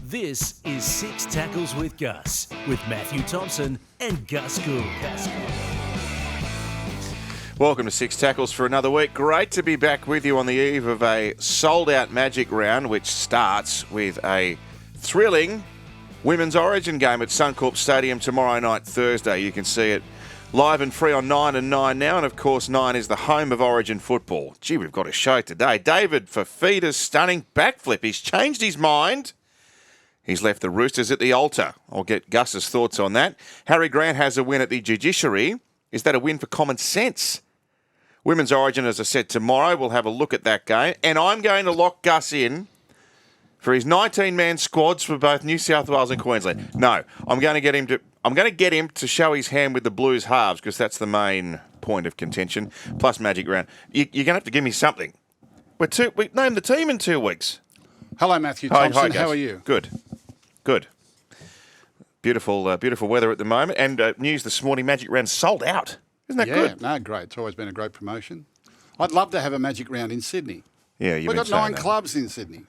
This is Six Tackles with Gus, with Matthew Thompson and Gus Gould. Welcome to Six Tackles for another week. Great to be back with you on the eve of a sold-out Magic round, which starts with a thrilling Women's Origin game at Suncorp Stadium tomorrow night, Thursday. You can see it live and free on 9 and 9 now, and of course 9 is the home of Origin football. Gee, we've got a show today. David Fifita's stunning backflip. He's changed his mind. He's left the Roosters at the altar. I'll get Gus's thoughts on that. Harry Grant has a win at the judiciary. Is that a win for common sense? Women's Origin, as I said, tomorrow. We'll have a look at that game. And I'm going to lock Gus in for his 19-man squads for both New South Wales and Queensland. No, I'm going to get him to show his hand with the Blues halves, because that's the main point of contention, plus Magic round. You're going to have to give me something. We named the team in 2 weeks. Hello, Matthew Thompson. Hi, how are you? Good. Beautiful weather at the moment. And news this morning, Magic round sold out. Isn't that good? Yeah, no, great. It's always been a great promotion. I'd love to have a Magic round in Sydney. Yeah, you've We've been got 9 that. clubs in Sydney.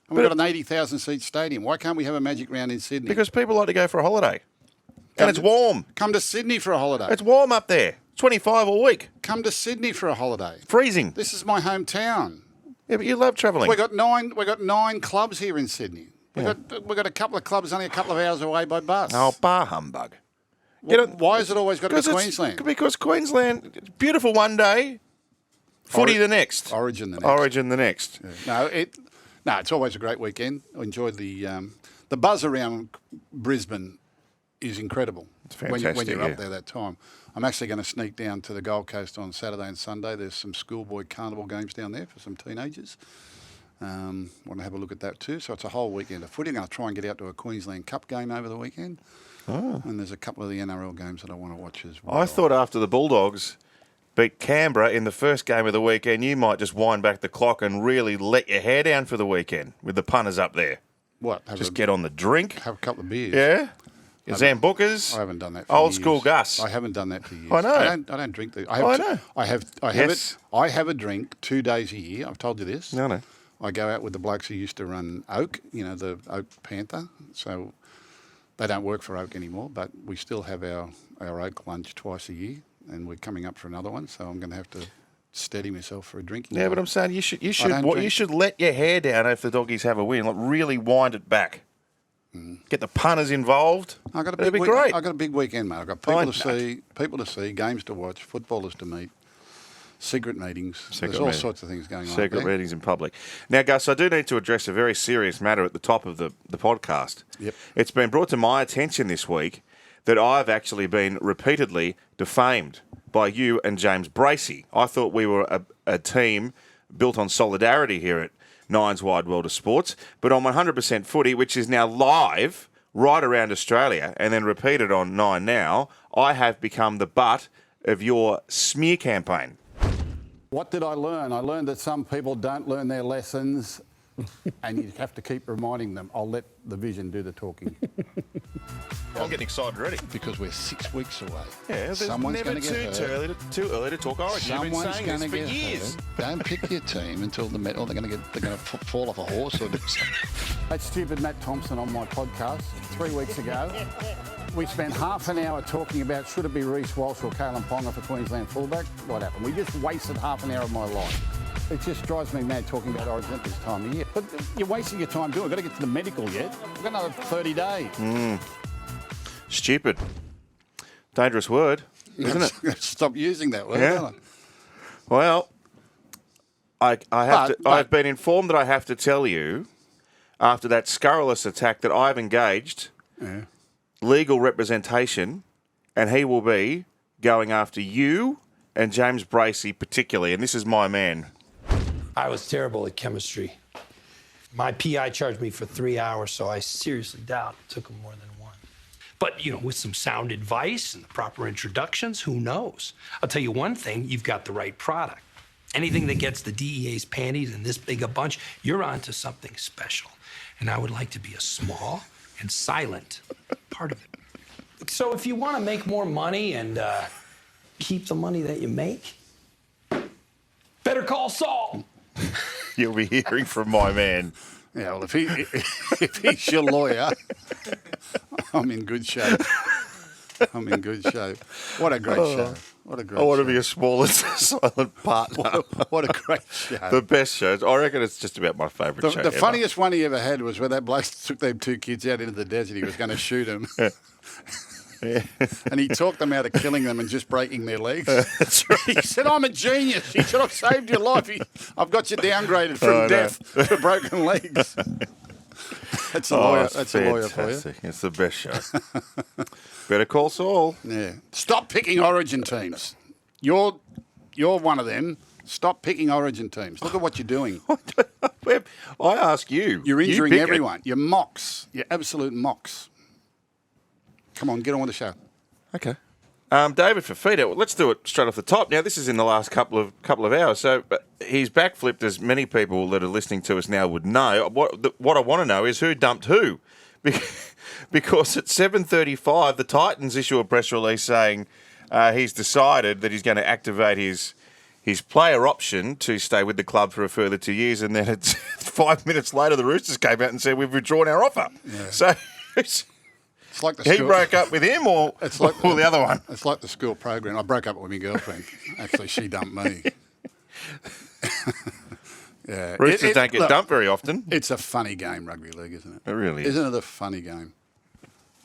And we've got an 80,000 seat stadium. Why can't we have a Magic round in Sydney? Because people like to go for a holiday. And it's warm. Come to Sydney for a holiday. It's warm up there. 25 all week. Come to Sydney for a holiday. Freezing. This is my hometown. Yeah, but you love travelling. We've got 9 clubs here in Sydney. We've got a couple of clubs only a couple of hours away by bus. Oh, bar humbug. Why has it always got to be Queensland? Because Queensland, beautiful one day, footy the next. Origin the next. Origin the next. Yeah. No, it's always a great weekend. I enjoyed the buzz around Brisbane is incredible. It's fantastic, when you're up there that time. I'm actually going to sneak down to the Gold Coast on Saturday and Sunday. There's some schoolboy carnival games down there for some teenagers. Want to have a look at that too. So it's a whole weekend of footy. I'll try and get out to a Queensland Cup game over the weekend. Oh. And there's a couple of the NRL games that I want to watch as well. I thought after the Bulldogs beat Canberra in the first game of the weekend, you might just wind back the clock and really let your hair down for the weekend with the punters up there. What? Get on the drink. Have a couple of beers. Yeah. Zambucas. I haven't done that for Old years. school Gus. I haven't done that for years. I know. I don't drink the. I know. I have a drink 2 days a year. I've told you this. No. I go out with the blokes who used to run Oak, the Oak Panther. So they don't work for Oak anymore, but we still have our Oak lunch twice a year, and we're coming up for another one. So I'm going to have to steady myself for a drinking. Yeah, but I'm saying you should let your hair down if the doggies have a win. Like really wind it back. Get the punters involved. It'd be great. I got a big weekend, mate. I've got people to see, games to watch, footballers to meet, secret meetings. There's all sorts of things going on. Secret meetings in public. Now, Gus, I do need to address a very serious matter at the top of the podcast. Yep. It's been brought to my attention this week that I've actually been repeatedly defamed by you and James Bracey. I thought we were a team built on solidarity here at Nine's Wide World of Sports, but on 100% Footy, which is now live right around Australia and then repeated on 9 Now, I have become the butt of your smear campaign. What did I learn? I learned that some people don't learn their lessons and you have to keep reminding them. I'll let the vision do the talking. I'm getting excited already. Because we're 6 weeks away. Yeah, there's Someone's never going to get hurt. too early to talk Origin. You've been Someone's saying going this to for get years. hurt. Don't pick your team until the medal. They're going to fall off a horse or do something. That's stupid Matt Thompson on my podcast 3 weeks ago. We spent half an hour talking about should it be Reece Walsh or Kalen Ponga for Queensland fullback. What happened? We just wasted half an hour of my life. It just drives me mad talking about Origin at this time of year. But you're wasting your time doing it. We've got to get to the medical yet. We've got another 30 days. Stupid. Dangerous word, isn't it? Stop using that word, Yeah. don't I? Well, I've been informed that I have to tell you, after that scurrilous attack, that I've engaged legal representation, and he will be going after you and James Bracey particularly, and this is my man. I was terrible at chemistry. My PI charged me for 3 hours, so I seriously doubt it took him more than one. But, with some sound advice and the proper introductions, who knows? I'll tell you one thing, you've got the right product. Anything that gets the DEA's panties in this big a bunch, you're onto something special. And I would like to be a small and silent part of it. So if you want to make more money and keep the money that you make, better call Saul. You'll be hearing from my man. Yeah, well, if he's your lawyer, I'm in good shape. I'm in good shape. What a great show. What a great show. I want to be a small and silent partner. What a great show. The best shows. I reckon it's just about my favourite show The ever. funniest one he ever had was when that bloke took them 2 kids out into the desert. He was going to shoot them. Yeah. And he talked them out of killing them and just breaking their legs. That's right. He said, I'm a genius. He said, I've saved your life. I've got you downgraded from death to broken legs. That's a lawyer. That's a lawyer for you. It's the best show. Better Call Saul. Yeah. Stop picking Origin teams. You're one of them. Stop picking Origin teams. Look at what you're doing. I ask you. You're injuring pick everyone. You're mocks. You're absolute mocks. Come on, get on with the show. Okay. David Fifita, let's do it straight off the top. Now, this is in the last couple of hours, so he's backflipped, as many people that are listening to us now would know. What I want to know is who dumped who, because at 7:35, the Titans issue a press release saying he's decided that he's going to activate his player option to stay with the club for a further 2 years, and then 5 minutes later, the Roosters came out and said we've withdrawn our offer. Yeah. So. It's like he broke up with him or the other one? It's like the school program. I broke up with my girlfriend. Actually, she dumped me. Yeah. Roosters don't get dumped very often. It's a funny game, rugby league, isn't it? It really is. Isn't it a funny game?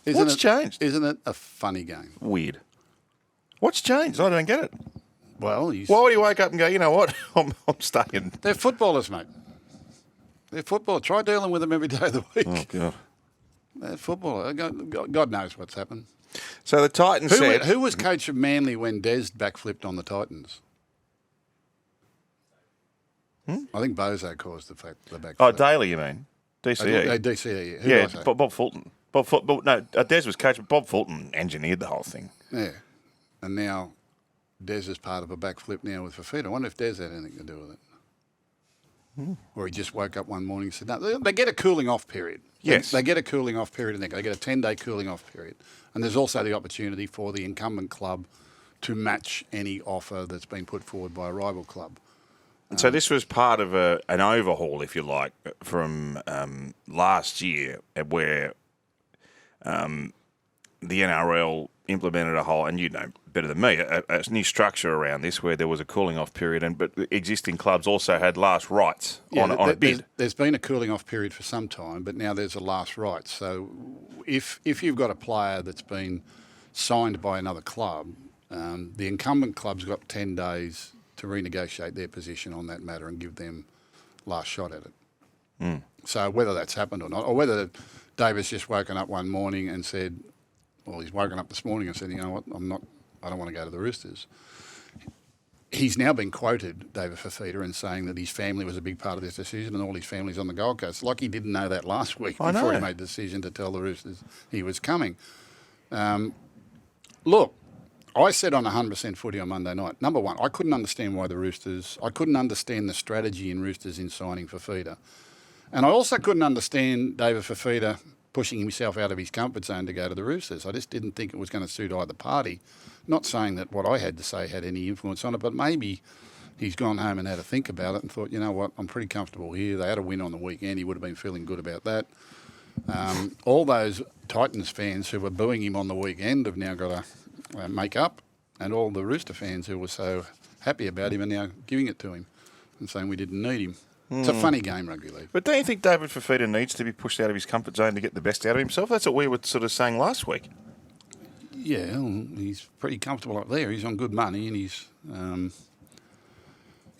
What's changed? Isn't it a funny game? Weird. What's changed? I don't get it. Well, why would he wake up and go, you know what, I'm staying? They're footballers, mate. They're footballers. Try dealing with them every day of the week. Oh, God. They're football. God knows what's happened. So the Titans said... Who was coach of Manly when Des backflipped on the Titans? I think Bozo caused the backflip. Oh, Daly, you mean? DCE. DCE. Who yeah, was that? Bob Fulton. No, Des was coach, but Bob Fulton engineered the whole thing. Yeah. And now Des is part of a backflip now with Fifita. I wonder if Des had anything to do with it. Or he just woke up one morning and said, no, they get a cooling off period. Yes. They get a cooling off period and they get a 10-day cooling off period. And there's also the opportunity for the incumbent club to match any offer that's been put forward by a rival club. And so this was part of an overhaul, if you like, from last year where the NRL implemented a whole, and you know better than me, a new structure around this where there was a cooling off period, but existing clubs also had last rights on a bid. There's been a cooling off period for some time, but now there's a last right. So if you've got a player that's been signed by another club, the incumbent club's got 10 days to renegotiate their position on that matter and give them last shot at it. So whether that's happened or not, or whether Davis just woken up one morning and said, well, he's woken up this morning and said, you know what, I don't want to go to the Roosters. He's now been quoted, David Fifita, in saying that his family was a big part of this decision and all his family's on the Gold Coast. Like he didn't know that last week before he made the decision to tell the Roosters he was coming. Look, I said on 100% footy on Monday night, number one, I couldn't understand why I couldn't understand the strategy in Roosters in signing Fifita. And I also couldn't understand David Fifita pushing himself out of his comfort zone to go to the Roosters. I just didn't think it was going to suit either party. Not saying that what I had to say had any influence on it, but maybe he's gone home and had a think about it and thought, you know what, I'm pretty comfortable here. They had a win on the weekend. He would have been feeling good about that. All those Titans fans who were booing him on the weekend have now got to make up, and all the Rooster fans who were so happy about him are now giving it to him and saying we didn't need him. It's a funny game, rugby league. But don't you think David Fifita needs to be pushed out of his comfort zone to get the best out of himself? That's what we were sort of saying last week. Yeah, well, he's pretty comfortable up there. He's on good money and he's...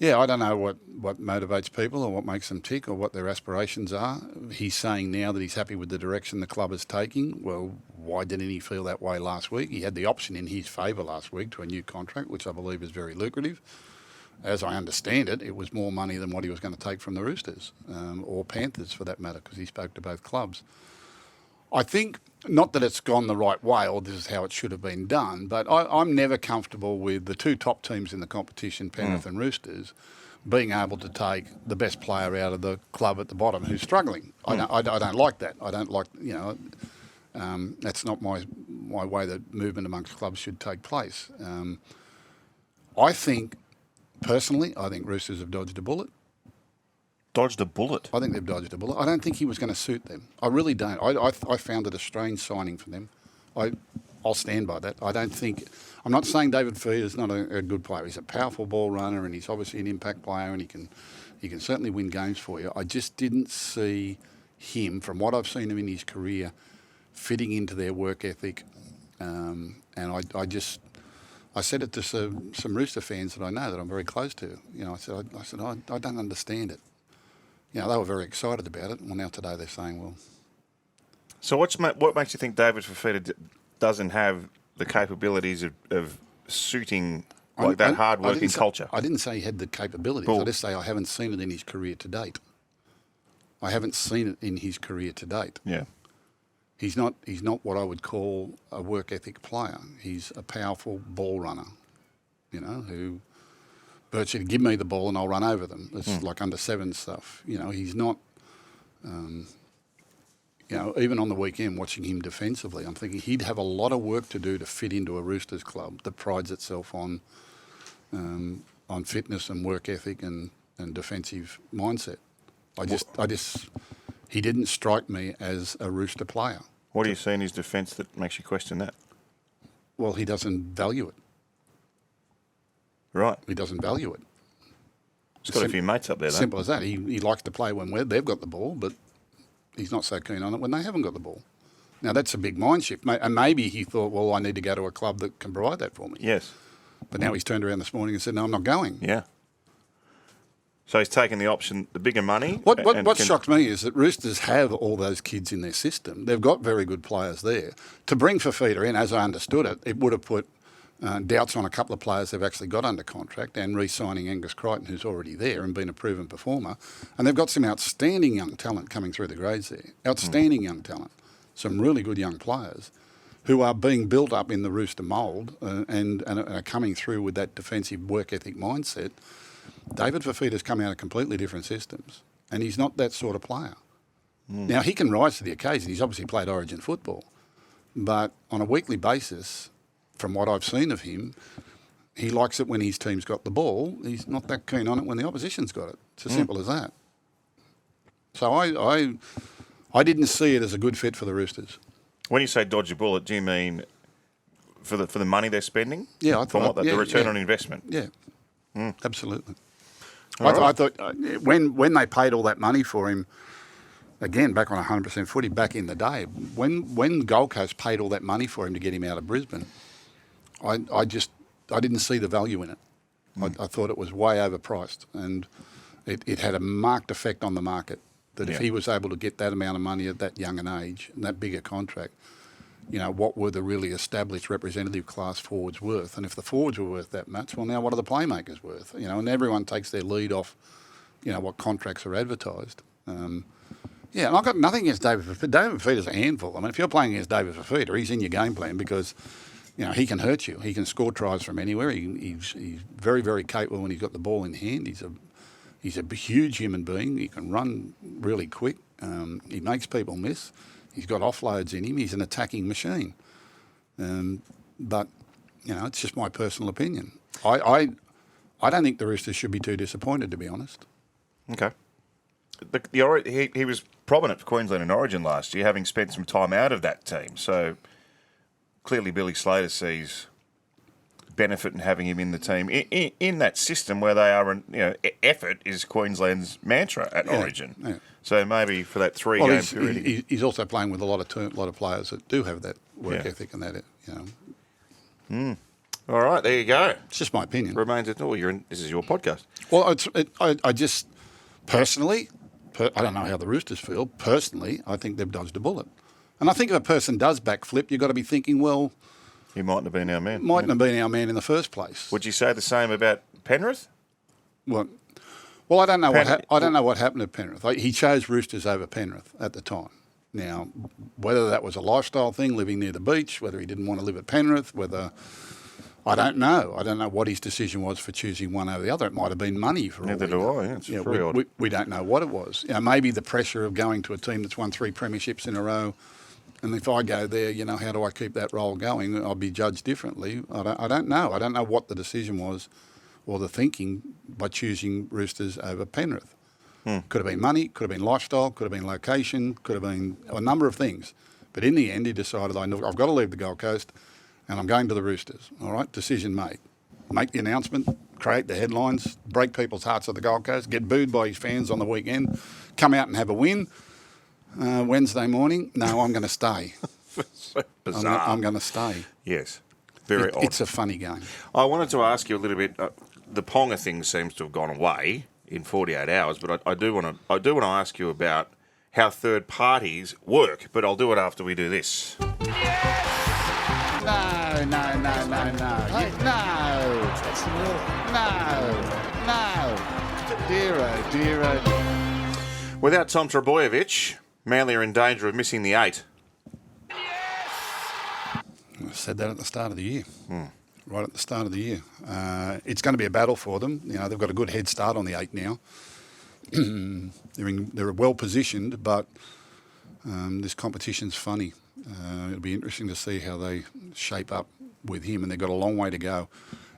I don't know what motivates people or what makes them tick or what their aspirations are. He's saying now that he's happy with the direction the club is taking. Well, why didn't he feel that way last week? He had the option in his favour last week to a new contract, which I believe is very lucrative. As I understand it, it was more money than what he was going to take from the Roosters, or Panthers for that matter, because he spoke to both clubs. I think, not that it's gone the right way or this is how it should have been done, but I'm never comfortable with the two top teams in the competition, Penrith and Roosters, being able to take the best player out of the club at the bottom who's struggling. I don't like that. I don't like, that's not my way that movement amongst clubs should take place. Personally, I think Roosters have dodged a bullet. Dodged a bullet. I think they've dodged a bullet. I don't think he was going to suit them. I really don't. I found it a strange signing for them. I'll stand by that. I don't think... I'm not saying David Fifita's not a good player. He's a powerful ball runner and he's obviously an impact player and he can certainly win games for you. I just didn't see him, from what I've seen him in his career, fitting into their work ethic. And I said it to some Rooster fans that I know that I'm very close to. You know, I said I don't understand it. You know, they were very excited about it. Well, now today they're saying, well... So what makes you think David Fifita doesn't have the capabilities of suiting that hard-working culture? I didn't say he had the capabilities. Cool. I just say I haven't seen it in his career to date. I haven't seen it in his career to date. Yeah. He's not what I would call a work ethic player. He's a powerful ball runner, you know, who virtually give me the ball and I'll run over them. It's like under 7 stuff. You know, he's not, you know, even on the weekend watching him defensively, I'm thinking he'd have a lot of work to do to fit into a Roosters club that prides itself on fitness and work ethic and defensive mindset. He didn't strike me as a Rooster player. What do you see in his defence that makes you question that? Well, he doesn't value it. Right. He doesn't value it. He's got a few mates up there, though. Simple as that. He likes to play when they've got the ball, but he's not so keen on it when they haven't got the ball. Now, that's a big mind shift. And maybe he thought, well, I need to go to a club that can provide that for me. Yes. But now he's turned around this morning and said, no, I'm not going. Yeah. So he's taken the option, the bigger money. What shocked me is that Roosters have all those kids in their system. They've got very good players there. To bring Fifita in, as I understood it, it would have put doubts on a couple of players they've actually got under contract and re-signing Angus Crichton, who's already there and been a proven performer. And they've got some outstanding young talent coming through the grades there. Outstanding young talent. Some really good young players who are being built up in the Rooster mould and are coming through with that defensive work ethic mindset. David Fifita's come out of completely different systems and he's not that sort of player. Now, he can rise to the occasion. He's obviously played Origin football. But on a weekly basis, from what I've seen of him, he likes it when his team's got the ball. He's not that keen on it when the opposition's got it. It's as simple as that. So I didn't see it as a good fit for the Roosters. When you say dodge a bullet, do you mean for the money they're spending? Yeah, I thought the return on investment. Yeah, absolutely. I thought when they paid all that money for him, again back on 100% footy back in the day, when Gold Coast paid all that money for him to get him out of Brisbane, I didn't see the value in it. I thought it was way overpriced, and it had a marked effect on the market. That if he was able to get that amount of money at that young an age and that bigger contract, you know, what were the really established representative class forwards worth? And if the forwards were worth that much, well, now what are the playmakers worth? You know, and everyone takes their lead off, you know, what contracts are advertised. And I've got nothing against David Fifita. David Fifita's a handful. I mean, if you're playing against David Fifita, he's in your game plan because, you know, he can hurt you. He can score tries from anywhere. He's very, very capable when he's got the ball in hand. He's a huge human being. He can run really quick. He makes people miss. He's got offloads in him. He's an attacking machine. But, you know, it's just my personal opinion. I don't think the Roosters should be too disappointed, to be honest. Okay. He was prominent for Queensland in Origin last year, having spent some time out of that team. So clearly Billy Slater sees benefit in having him in the team in that system where they are, you know, effort is Queensland's mantra at Origin. Yeah. So maybe for that three-game period, he's also playing with a lot of players that do have that work ethic and that, you know. All right, there you go. It's just my opinion. This is your podcast. Well, I just personally, I don't know how the Roosters feel. Personally, I think they've dodged a bullet, and I think if a person does backflip, you've got to be thinking, well, he mightn't have been our man. Mightn't have been our man in the first place. Would you say the same about Penrith? Well, I don't know what happened at Penrith. He chose Roosters over Penrith at the time. Now, whether that was a lifestyle thing, living near the beach, whether he didn't want to live at Penrith, I don't know. I don't know what his decision was for choosing one over the other. It might have been money for all we know. Neither do I. Yeah, it's very odd. We don't know what it was. You know, maybe the pressure of going to a team that's won 3 premierships in a row. And if I go there, you know, how do I keep that role going? I'll be judged differently. I don't know. I don't know what the decision was or the thinking by choosing Roosters over Penrith. Could have been money, could have been lifestyle, could have been location, could have been a number of things. But in the end, he decided, I've got to leave the Gold Coast and I'm going to the Roosters. All right, decision made. Make the announcement, create the headlines, break people's hearts at the Gold Coast, get booed by his fans on the weekend, come out and have a win. Wednesday morning, no, I'm going to stay. Bizarre. I'm going to stay. Yes. Very odd. It's a funny game. I wanted to ask you a little bit. The Ponga thing seems to have gone away in 48 hours, but I do want to ask you about how third parties work. But I'll do it after we do this. No. Dear. Without Tom Trbojevic, Manly are in danger of missing the 8. I said that at the start of the year. Right at the start of the year. It's going to be a battle for them. You know, they've got a good head start on the 8 now. They're well positioned, but this competition's funny. It'll be interesting to see how they shape up with him, and they've got a long way to go.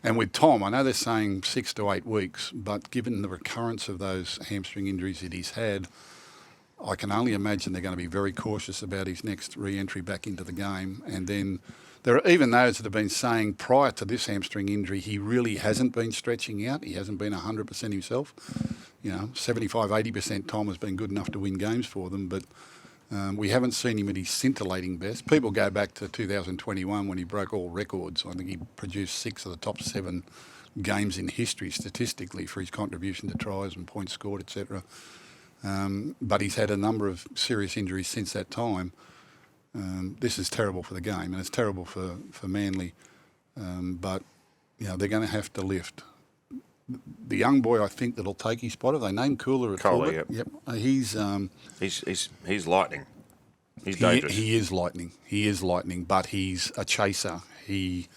And with Tom, I know they're saying 6 to 8 weeks, but given the recurrence of those hamstring injuries that he's had, I can only imagine they're going to be very cautious about his next re-entry back into the game. And then there are even those that have been saying prior to this hamstring injury, he really hasn't been stretching out. He hasn't been 100% himself. You know, 75, 80% Tom has been good enough to win games for them, but we haven't seen him at his scintillating best. People go back to 2021 when he broke all records. I think he produced 6 of the top 7 games in history statistically for his contribution to tries and points scored, etc. But he's had a number of serious injuries since that time. This is terrible for the game, and it's terrible for Manly. But you know, they're going to have to lift. The young boy, I think, that'll take his spot. Have they named Cooler at fullback? Yep. He's lightning. He's dangerous. He is lightning. He is lightning, but he's a chaser. He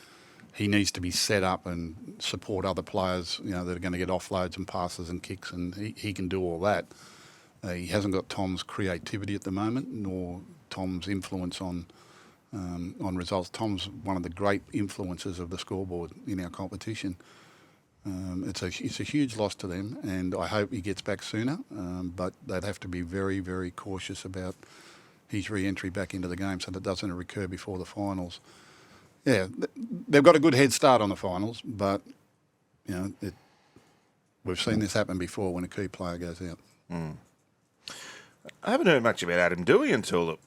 needs to be set up and support other players, you know, that are going to get offloads and passes and kicks, and he can do all that. He hasn't got Tom's creativity at the moment, nor Tom's influence on results. Tom's one of the great influences of the scoreboard in our competition. It's a huge loss to them, and I hope he gets back sooner. But they'd have to be very, very cautious about his re-entry back into the game so that it doesn't recur before the finals. Yeah, they've got a good head start on the finals, but you know we've seen this happen before when a key player goes out. I haven't heard much about Adam Doueihi until the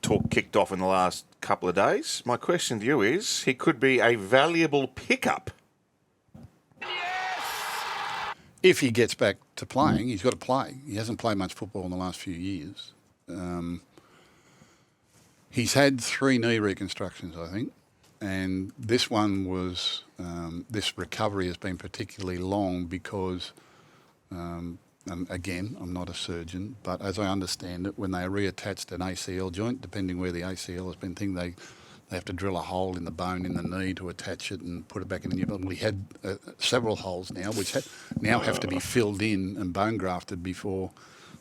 talk kicked off in the last couple of days. My question to you is, he could be a valuable pickup. If he gets back to playing, he's got to play. He hasn't played much football in the last few years. He's had 3 knee reconstructions, I think, and this one was, this recovery has been particularly long because, and again, I'm not a surgeon, but as I understand it, when they reattached an ACL joint, depending where the ACL has been thing, they have to drill a hole in the bone in the knee to attach it and put it back in the new. We had several holes now, which now have to be filled in and bone grafted before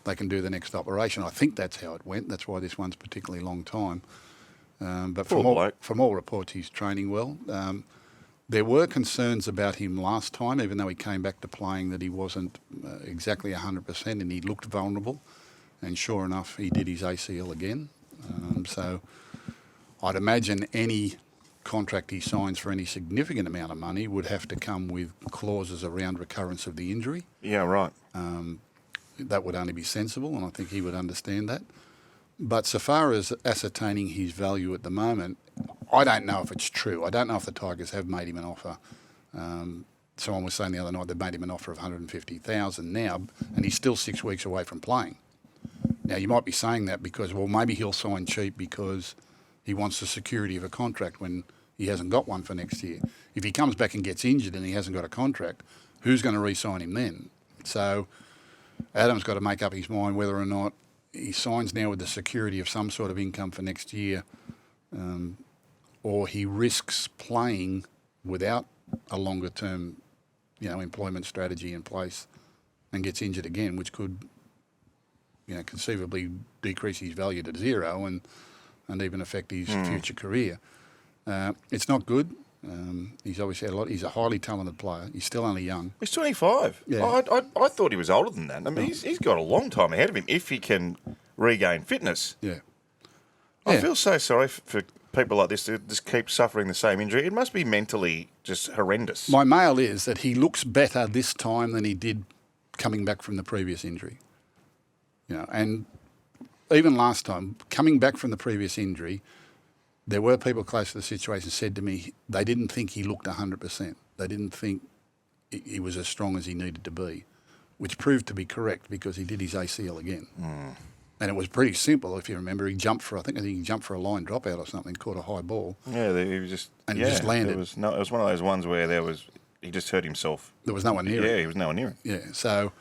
they can do the next operation. I think that's how it went. That's why this one's particularly long time. But from all reports, he's training well. There were concerns about him last time, even though he came back to playing, that he wasn't exactly 100% and he looked vulnerable. And sure enough, he did his ACL again. So I'd imagine any contract he signs for any significant amount of money would have to come with clauses around recurrence of the injury. Yeah, right. That would only be sensible, and I think he would understand that. But so far as ascertaining his value at the moment, I don't know if it's true. I don't know if the Tigers have made him an offer. Someone was saying the other night they've made him an offer of $150,000 now, and he's still 6 weeks away from playing. Now, you might be saying that because, well, maybe he'll sign cheap because he wants the security of a contract when he hasn't got one for next year. If he comes back and gets injured and he hasn't got a contract, who's going to re-sign him then? So Adam's got to make up his mind whether or not he signs now with the security of some sort of income for next year, or he risks playing without a longer-term, employment strategy in place and gets injured again, which could, conceivably decrease his value to zero and even affect his future career. It's not good. He's obviously had a lot. He's a highly talented player. He's still only young. He's 25. Yeah. I thought he was older than that. I mean, he's got a long time ahead of him if he can regain fitness. Yeah. I feel so sorry for people like this to just keep suffering the same injury. It must be mentally just horrendous. My mail is that he looks better this time than he did coming back from the previous injury. And even last time, coming back from the previous injury, there were people close to the situation said to me they didn't think he looked 100%. They didn't think he was as strong as he needed to be, which proved to be correct because he did his ACL again. And it was pretty simple, if you remember. I think he jumped for a line dropout or something, caught a high ball. Yeah, he was just... And he just landed. It was one of those ones where he just hurt himself. There was no one near him. Yeah, he was no one near him. Yeah, so...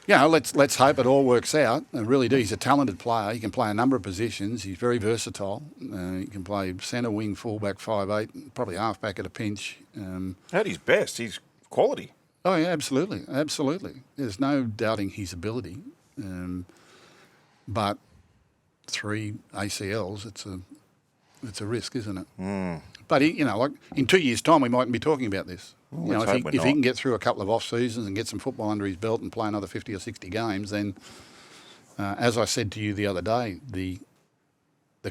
let's hope it all works out. I really do. He's a talented player. He can play a number of positions. He's very versatile. He can play centre, wing, fullback, 5'8", probably halfback at a pinch. At his best, he's quality. Oh, yeah, absolutely. Absolutely. There's no doubting his ability. But 3 ACLs, it's a risk, isn't it? But, in 2 years' time, we mightn't be talking about this. If he can get through a couple of off seasons and get some football under his belt and play another 50 or 60 games, then, as I said to you the other day, the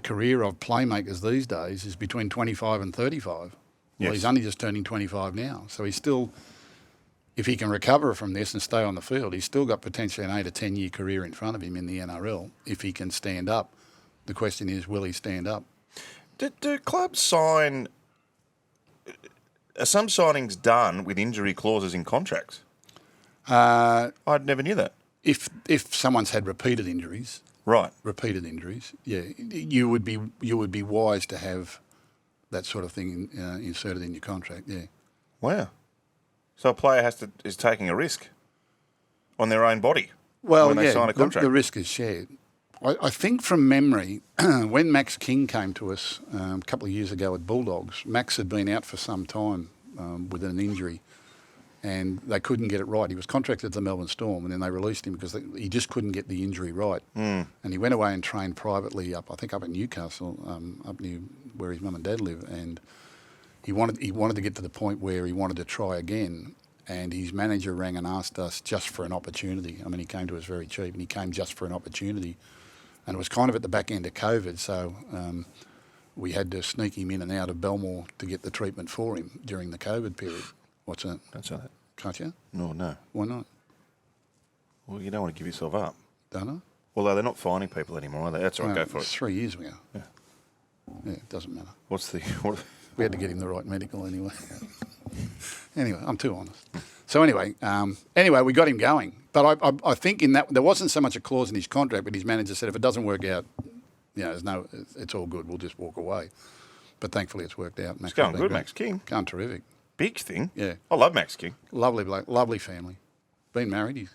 career of playmakers these days is between 25 and 35. Well, he's only just turning 25 now, so he's still, if he can recover from this and stay on the field, he's still got potentially an 8 or 10 year career in front of him in the NRL. If he can stand up, the question is, will he stand up? Do clubs sign? Are some signings done with injury clauses in contracts? I never knew that. If someone's had repeated injuries, yeah, you would be wise to have that sort of thing inserted in your contract. Yeah. Wow. So a player is taking a risk on their own body when they sign a contract. The risk is shared. I think from memory, when Max King came to us a couple of years ago at Bulldogs, Max had been out for some time with an injury and they couldn't get it right. He was contracted to the Melbourne Storm and then they released him because he just couldn't get the injury right. And he went away and trained privately up in Newcastle, up near where his mum and dad live. And he wanted to get to the point where he wanted to try again. And his manager rang and asked us just for an opportunity. I mean, he came to us very cheap and he came just for an opportunity. And it was kind of at the back end of COVID, so we had to sneak him in and out of Belmore to get the treatment for him during the COVID period. What's that? That's all right. Can't you? No. Why not? Well, you don't want to give yourself up. Don't I? Although they're not fining people anymore, are they? That's all right, go for it. 3 years ago. Yeah. Yeah, it doesn't matter. What? We had to get him the right medical anyway. Anyway, I'm too honest. So anyway, we got him going. But I think in that there wasn't so much a clause in his contract, but his manager said if it doesn't work out, it's all good. We'll just walk away. But thankfully, it's worked out. It's going good, Max King. Going terrific. Big thing. Yeah. I love Max King. Lovely bloke, lovely family. Been married.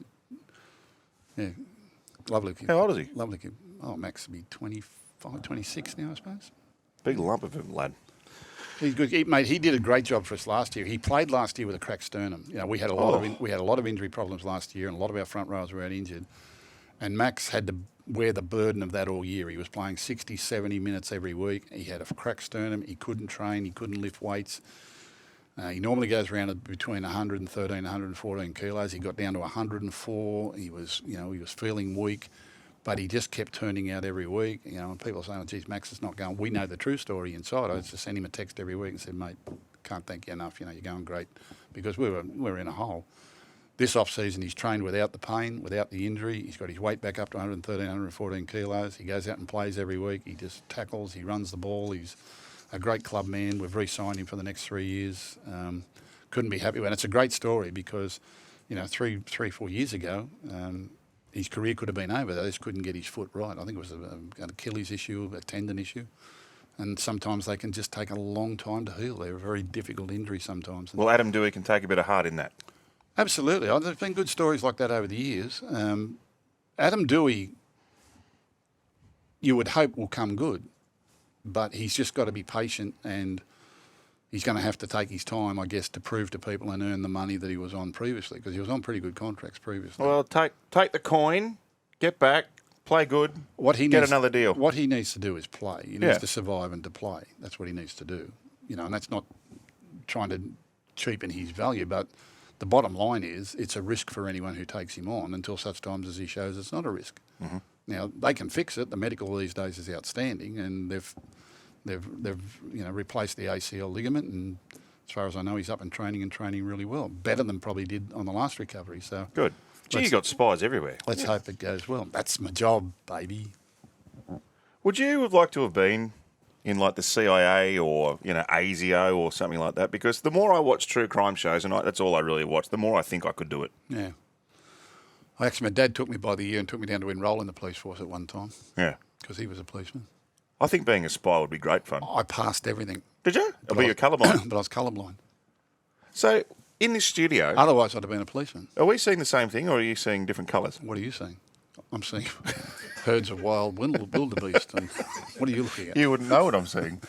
Lovely kid. How old is he? Lovely kid. Oh, Max will be 25, 26 now, I suppose. Big lump of him, lad. He's good, mate. He did a great job for us last year. He played last year with a cracked sternum. We had a lot of injury problems last year, and a lot of our front rowers were out injured. And Max had to wear the burden of that all year. He was playing 60, 70 minutes every week. He had a cracked sternum. He couldn't train. He couldn't lift weights. He normally goes around at between 113, 114 kilos. He got down to 104. He was feeling weak. But he just kept turning out every week. And people are saying, oh, geez, Max is not going. We know the true story inside. I just sent him a text every week and said, mate, can't thank you enough. You're going great. Because we were in a hole. This off-season, he's trained without the pain, without the injury. He's got his weight back up to 113, 114 kilos. He goes out and plays every week. He just tackles. He runs the ball. He's a great club man. We've re-signed him for the next 3 years. Couldn't be happy. And it's a great story because, 3-4 years ago, his career could have been over. They just couldn't get his foot right. I think it was an Achilles issue, a tendon issue. And sometimes they can just take a long time to heal. They're a very difficult injury sometimes. Well, Adam Dewey can take a bit of heart in that. Absolutely. There's been good stories like that over the years. Adam Dewey, you would hope will come good, but he's just got to be patient and he's going to have to take his time, I guess, to prove to people and earn the money that he was on previously because he was on pretty good contracts previously. Well, take the coin, get back, play good, get another deal. What he needs to do is play. He needs to survive and to play. That's what he needs to do. And that's not trying to cheapen his value, but the bottom line is it's a risk for anyone who takes him on until such times as he shows it's not a risk. Mm-hmm. Now they can fix it. The medical these days is outstanding, and they've replaced the ACL ligament, and as far as I know, he's up and training really well, better than probably did on the last recovery. So Good. Gee, you got spies everywhere. let's hope it goes well. That's my job, baby. Would you have liked to have been in like the CIA or ASIO or something like that? Because the more I watch true crime shows, and that's all I really watch, the more I think I could do it. Yeah. My dad took me by the ear and took me down to enrol in the police force at one time. Yeah. Because he was a policeman. I think being a spy would be great fun. I passed everything. Did you? But you're colourblind. But I was colourblind. So, in this studio, Otherwise, I'd have been a policeman. are we seeing the same thing or are you seeing different colours? What are you seeing? I'm seeing herds of wild wildebeest. And what are you looking at? You wouldn't know what I'm seeing.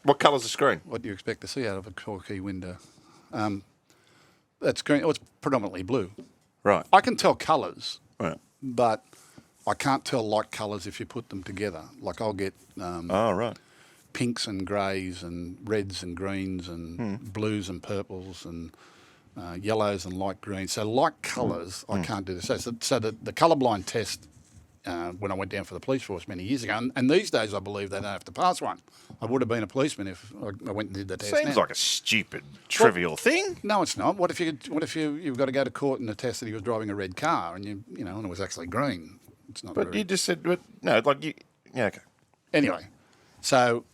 What colour's the screen? What do you expect to see out of a Torquay window? That's green. Oh, it's predominantly blue. Right. I can tell colours, Right. but I can't tell light colours if you put them together. Like I'll get Oh, right. pinks and greys and reds and greens and blues and purples and yellows and light greens. So light colours, I can't do this. So the colourblind test, when I went down for the police force many years ago, and these days I believe they don't have to pass one. I would have been a policeman if I went and did the test. Seems now. like a stupid, trivial thing. No, it's not. What if you've got to go to court and attest that he was driving a red car and and it was actually green? It's not. But you just said, no, like you, yeah, okay. Anyway, so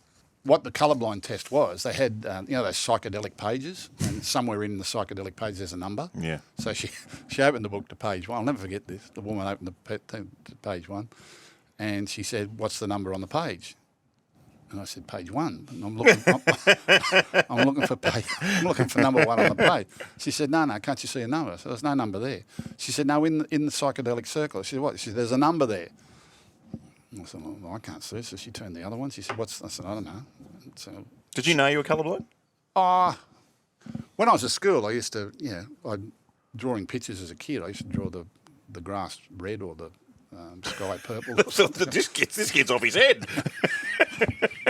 what the colourblind test was, they had those psychedelic pages, and somewhere in the psychedelic page there's a number. Yeah. So she opened the book to page 1. I'll never forget this. The woman opened to page 1, and she said, "What's the number on the page?" And I said, "Page 1." And I'm looking for number 1 on the page. She said, "No, can't you see a number?" So there's no number there. She said, "No, in the psychedelic circle." She said, "What?" She said, "There's a number there." I said, "Well, I can't see it." So she turned the other one. She said, "What's?" I said, "I don't know." So, Did you know you were colourblind? when I was at school, I used to, drawing pictures as a kid. I used to draw the grass red or the sky purple. this kid's off his head.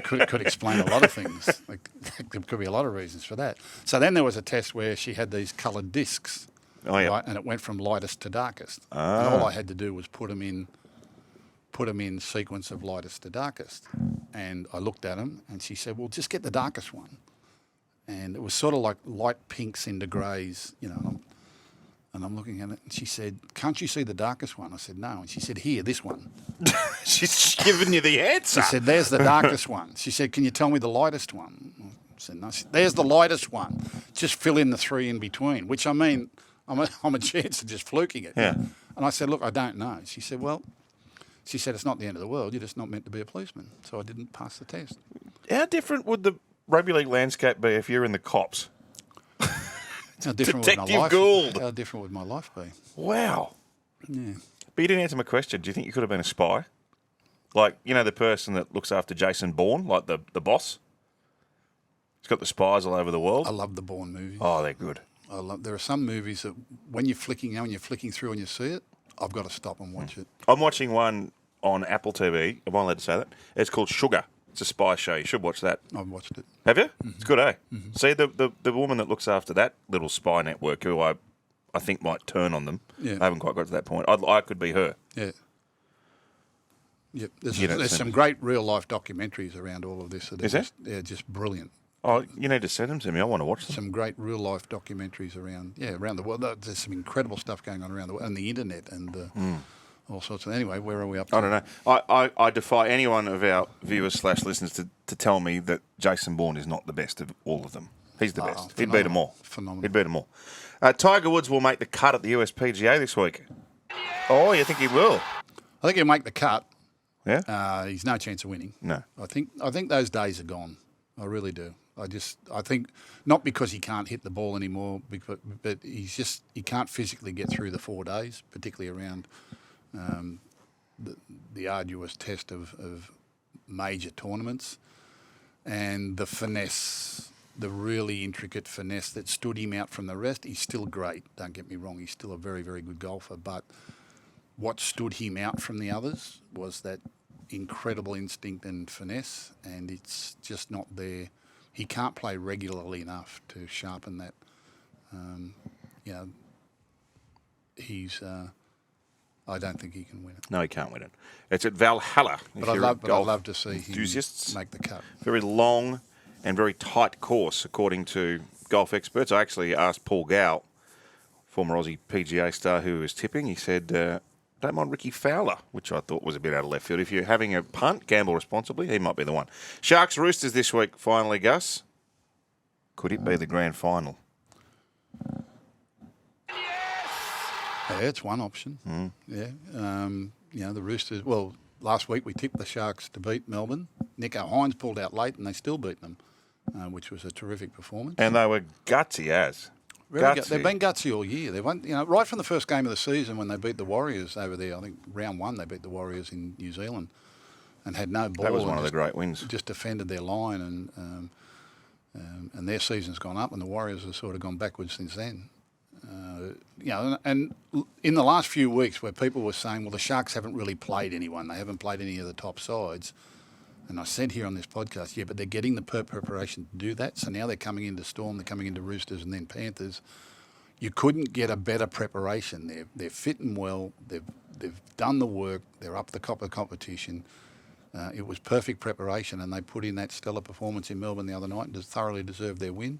could explain a lot of things. There could be a lot of reasons for that. So then there was a test where she had these coloured discs, Oh, yeah. right, and it went from lightest to darkest. And all I had to do was put them in sequence of lightest to darkest. And I looked at them, and she said, "Well, just get the darkest one." And it was sort of like light pinks into greys, and I'm looking at it, and she said, "Can't you see the darkest one?" I said, "No." And she said, "Here, this one." She's giving you the answer. She said, "There's the darkest one." She said, "Can you tell me the lightest one?" I said, "No." She said, "There's the lightest one. Just fill in the 3 in between," which I mean, I'm a chance of just fluking it. Yeah. And I said, "Look, I don't know." She said, "It's not the end of the world. You're just not meant to be a policeman." So I didn't pass the test. How different would the rugby league landscape be if you're in the cops? How different Detective would my life? Gould. How different would my life be? Wow. Yeah. But you didn't answer my question. Do you think you could have been a spy? Like, the person that looks after Jason Bourne, like the boss? He's got the spies all over the world. I love the Bourne movies. Oh, they're good. There are some movies that when you're flicking through and you see it, I've got to stop and watch it. I'm watching one on Apple TV. Am I allowed to say that? It's called Sugar. It's a spy show. You should watch that. I've watched it. Have you? Mm-hmm. It's good, eh? Mm-hmm. See, the woman that looks after that little spy network, who I think might turn on them. Yeah. I haven't quite got to that point. I could be her. Yeah. Yep. There's some great real life documentaries around all of this. Is there? Just brilliant. Oh, you need to send them to me. I want to watch them. Some great real life documentaries around the world. There's some incredible stuff going on around the world, and the internet and all sorts of. Anyway, where are we up to? I don't know. I defy any one of our viewers / listeners to tell me that Jason Bourne is not the best of all of them. He's the best. He'd beat them all. Phenomenal. He'd beat them all. Tiger Woods will make the cut at the USPGA this week. Oh, you think he will? I think he'll make the cut. Yeah. He's no chance of winning. No. I think those days are gone. I really do. I think not because he can't hit the ball anymore, but he can't physically get through the 4 days, particularly around the arduous test of major tournaments, and the finesse, the really intricate finesse that stood him out from the rest. He's still great, don't get me wrong. He's still a very, very good golfer, but what stood him out from the others was that incredible instinct and finesse, and it's just not there he can't play regularly enough to sharpen that. He's. I don't think he can win it. No, he can't win it. It's at Valhalla. But I'd love to see enthusiasts him make the cut. Very long and very tight course, according to golf experts. I actually asked Paul Gow, former Aussie PGA star who was tipping. He said, don't mind Ricky Fowler, which I thought was a bit out of left field. If you're having a punt, gamble responsibly, he might be the one. Sharks Roosters this week, finally, Gus. Could it be the grand final? Yeah, it's one option. Yeah, the Roosters. Well, last week we tipped the Sharks to beat Melbourne. Nico Hines pulled out late, and they still beat them, which was a terrific performance. And they were gutsy as. They've been gutsy all year. They won, right from the first game of the season when they beat the Warriors over there. I think round one they beat the Warriors in New Zealand, and had no ball. That was one of the great wins. Just defended their line, and their season's gone up, and the Warriors have sort of gone backwards since then. And in the last few weeks where people were saying, well, the Sharks haven't really played anyone. They haven't played any of the top sides. And I said here on this podcast, yeah, but they're getting the preparation to do that. So now they're coming into Storm, they're coming into Roosters and then Panthers. You couldn't get a better preparation. They're fitting well. They've done the work. They're up the top of the competition. It was perfect preparation, and they put in that stellar performance in Melbourne the other night and thoroughly deserved their win.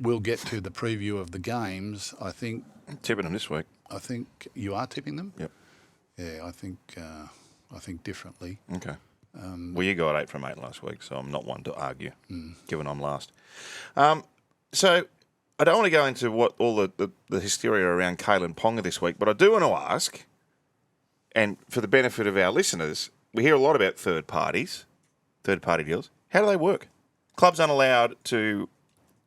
We'll get to the preview of the games. I think tipping them this week. I think you are tipping them. Yep. Yeah, I think differently. Okay. Well, you got 8 from 8 last week, so I'm not one to argue, given I'm last. So I don't want to go into what all the hysteria around Kalen Ponga this week, but I do want to ask, and for the benefit of our listeners, we hear a lot about third-party deals. How do they work? Clubs aren't allowed to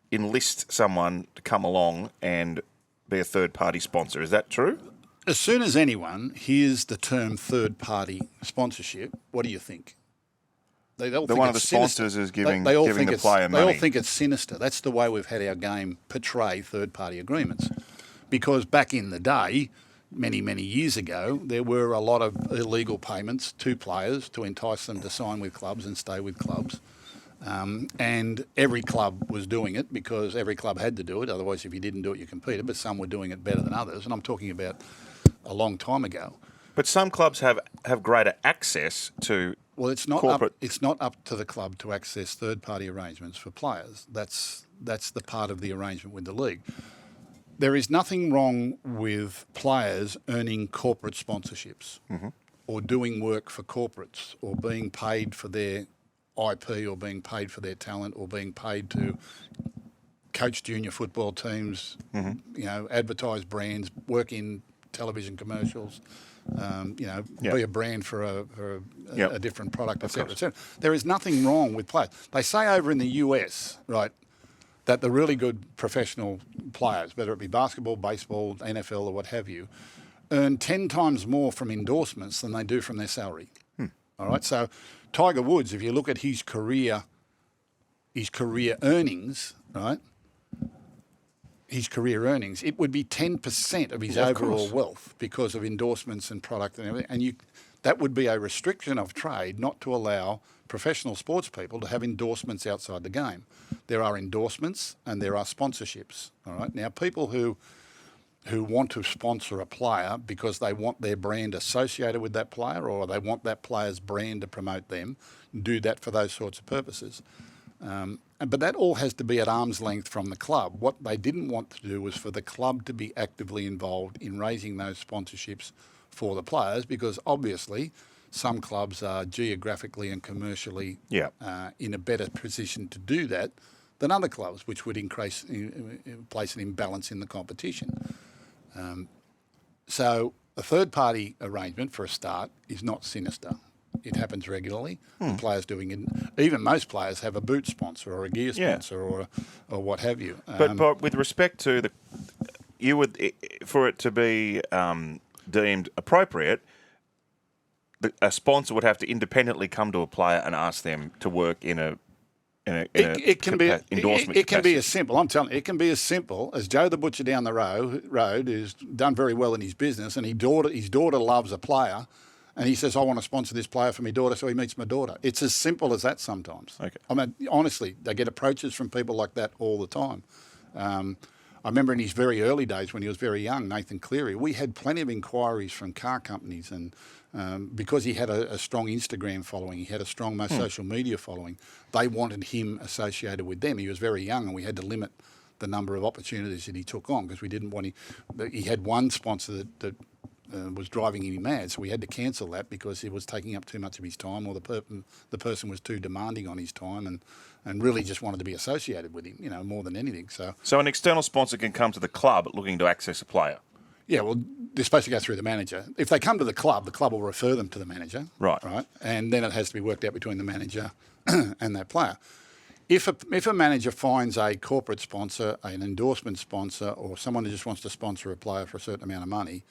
enlist someone to come along and be a third-party sponsor. Is that true? As soon as anyone hears the term third-party sponsorship, what do you think? They all think one of the sinister. sponsors is giving the player money. They all think it's sinister. That's the way we've had our game portray third-party agreements. Because back in the day, many, many years ago, there were a lot of illegal payments to players to entice them to sign with clubs and stay with clubs. And every club was doing it because every club had to do it. Otherwise, if you didn't do it, you competed. But some were doing it better than others. And I'm talking about a long time ago. But some clubs have greater access to corporate. It's not up to the club to access third-party arrangements for players. That's the part of the arrangement with the league. There is nothing wrong with players earning corporate sponsorships or doing work for corporates or being paid for their IP or being paid for their talent or being paid to coach junior football teams, advertise brands, work in television commercials, be a brand for a different product, etc., etc. There is nothing wrong with players. They say over in the US, right, that the really good professional players, whether it be basketball, baseball, NFL or what have you, earn 10 times more from endorsements than they do from their salary. All right, so Tiger Woods, if you look at his career earnings, right, it would be 10% of his overall wealth because of endorsements and product and everything. And that would be a restriction of trade not to allow professional sports people to have endorsements outside the game. There are endorsements and there are sponsorships. All right, now people who want to sponsor a player because they want their brand associated with that player or they want that player's brand to promote them, do that for those sorts of purposes. But that all has to be at arm's length from the club. What they didn't want to do was for the club to be actively involved in raising those sponsorships for the players because obviously some clubs are geographically and commercially in a better position to do that than other clubs, which would place an imbalance in the competition. So a third-party arrangement for a start is not sinister. It happens regularly. Players doing it. Even most players have a boot sponsor or a gear sponsor or what have you. But with respect to for it to be deemed appropriate, a sponsor would have to independently come to a player and ask them to work in a endorsement. It can be as simple. I'm telling you, it can be as simple as Joe the butcher down the road who's done very well in his business, and his daughter loves a player, And he says, I want to sponsor this player for my daughter, so he meets my daughter. It's as simple as that sometimes. Okay. I mean, honestly, they get approaches from people like that all the time. I remember in his very early days when he was very young, Nathan Cleary, we had plenty of inquiries from car companies, and because he had a strong Instagram following, he had a strong social media following, they wanted him associated with them. He was very young, and we had to limit the number of opportunities that he took on because we didn't want him. He had one sponsor that was driving him mad, so we had to cancel that because it was taking up too much of his time, or the person was too demanding on his time, and really just wanted to be associated with him, more than anything. So an external sponsor can come to the club looking to access a player? Yeah, well, they're supposed to go through the manager. If they come to the club will refer them to the manager. Right. And then it has to be worked out between the manager and that player. If a manager finds a corporate sponsor, an endorsement sponsor, or someone who just wants to sponsor a player for a certain amount of money,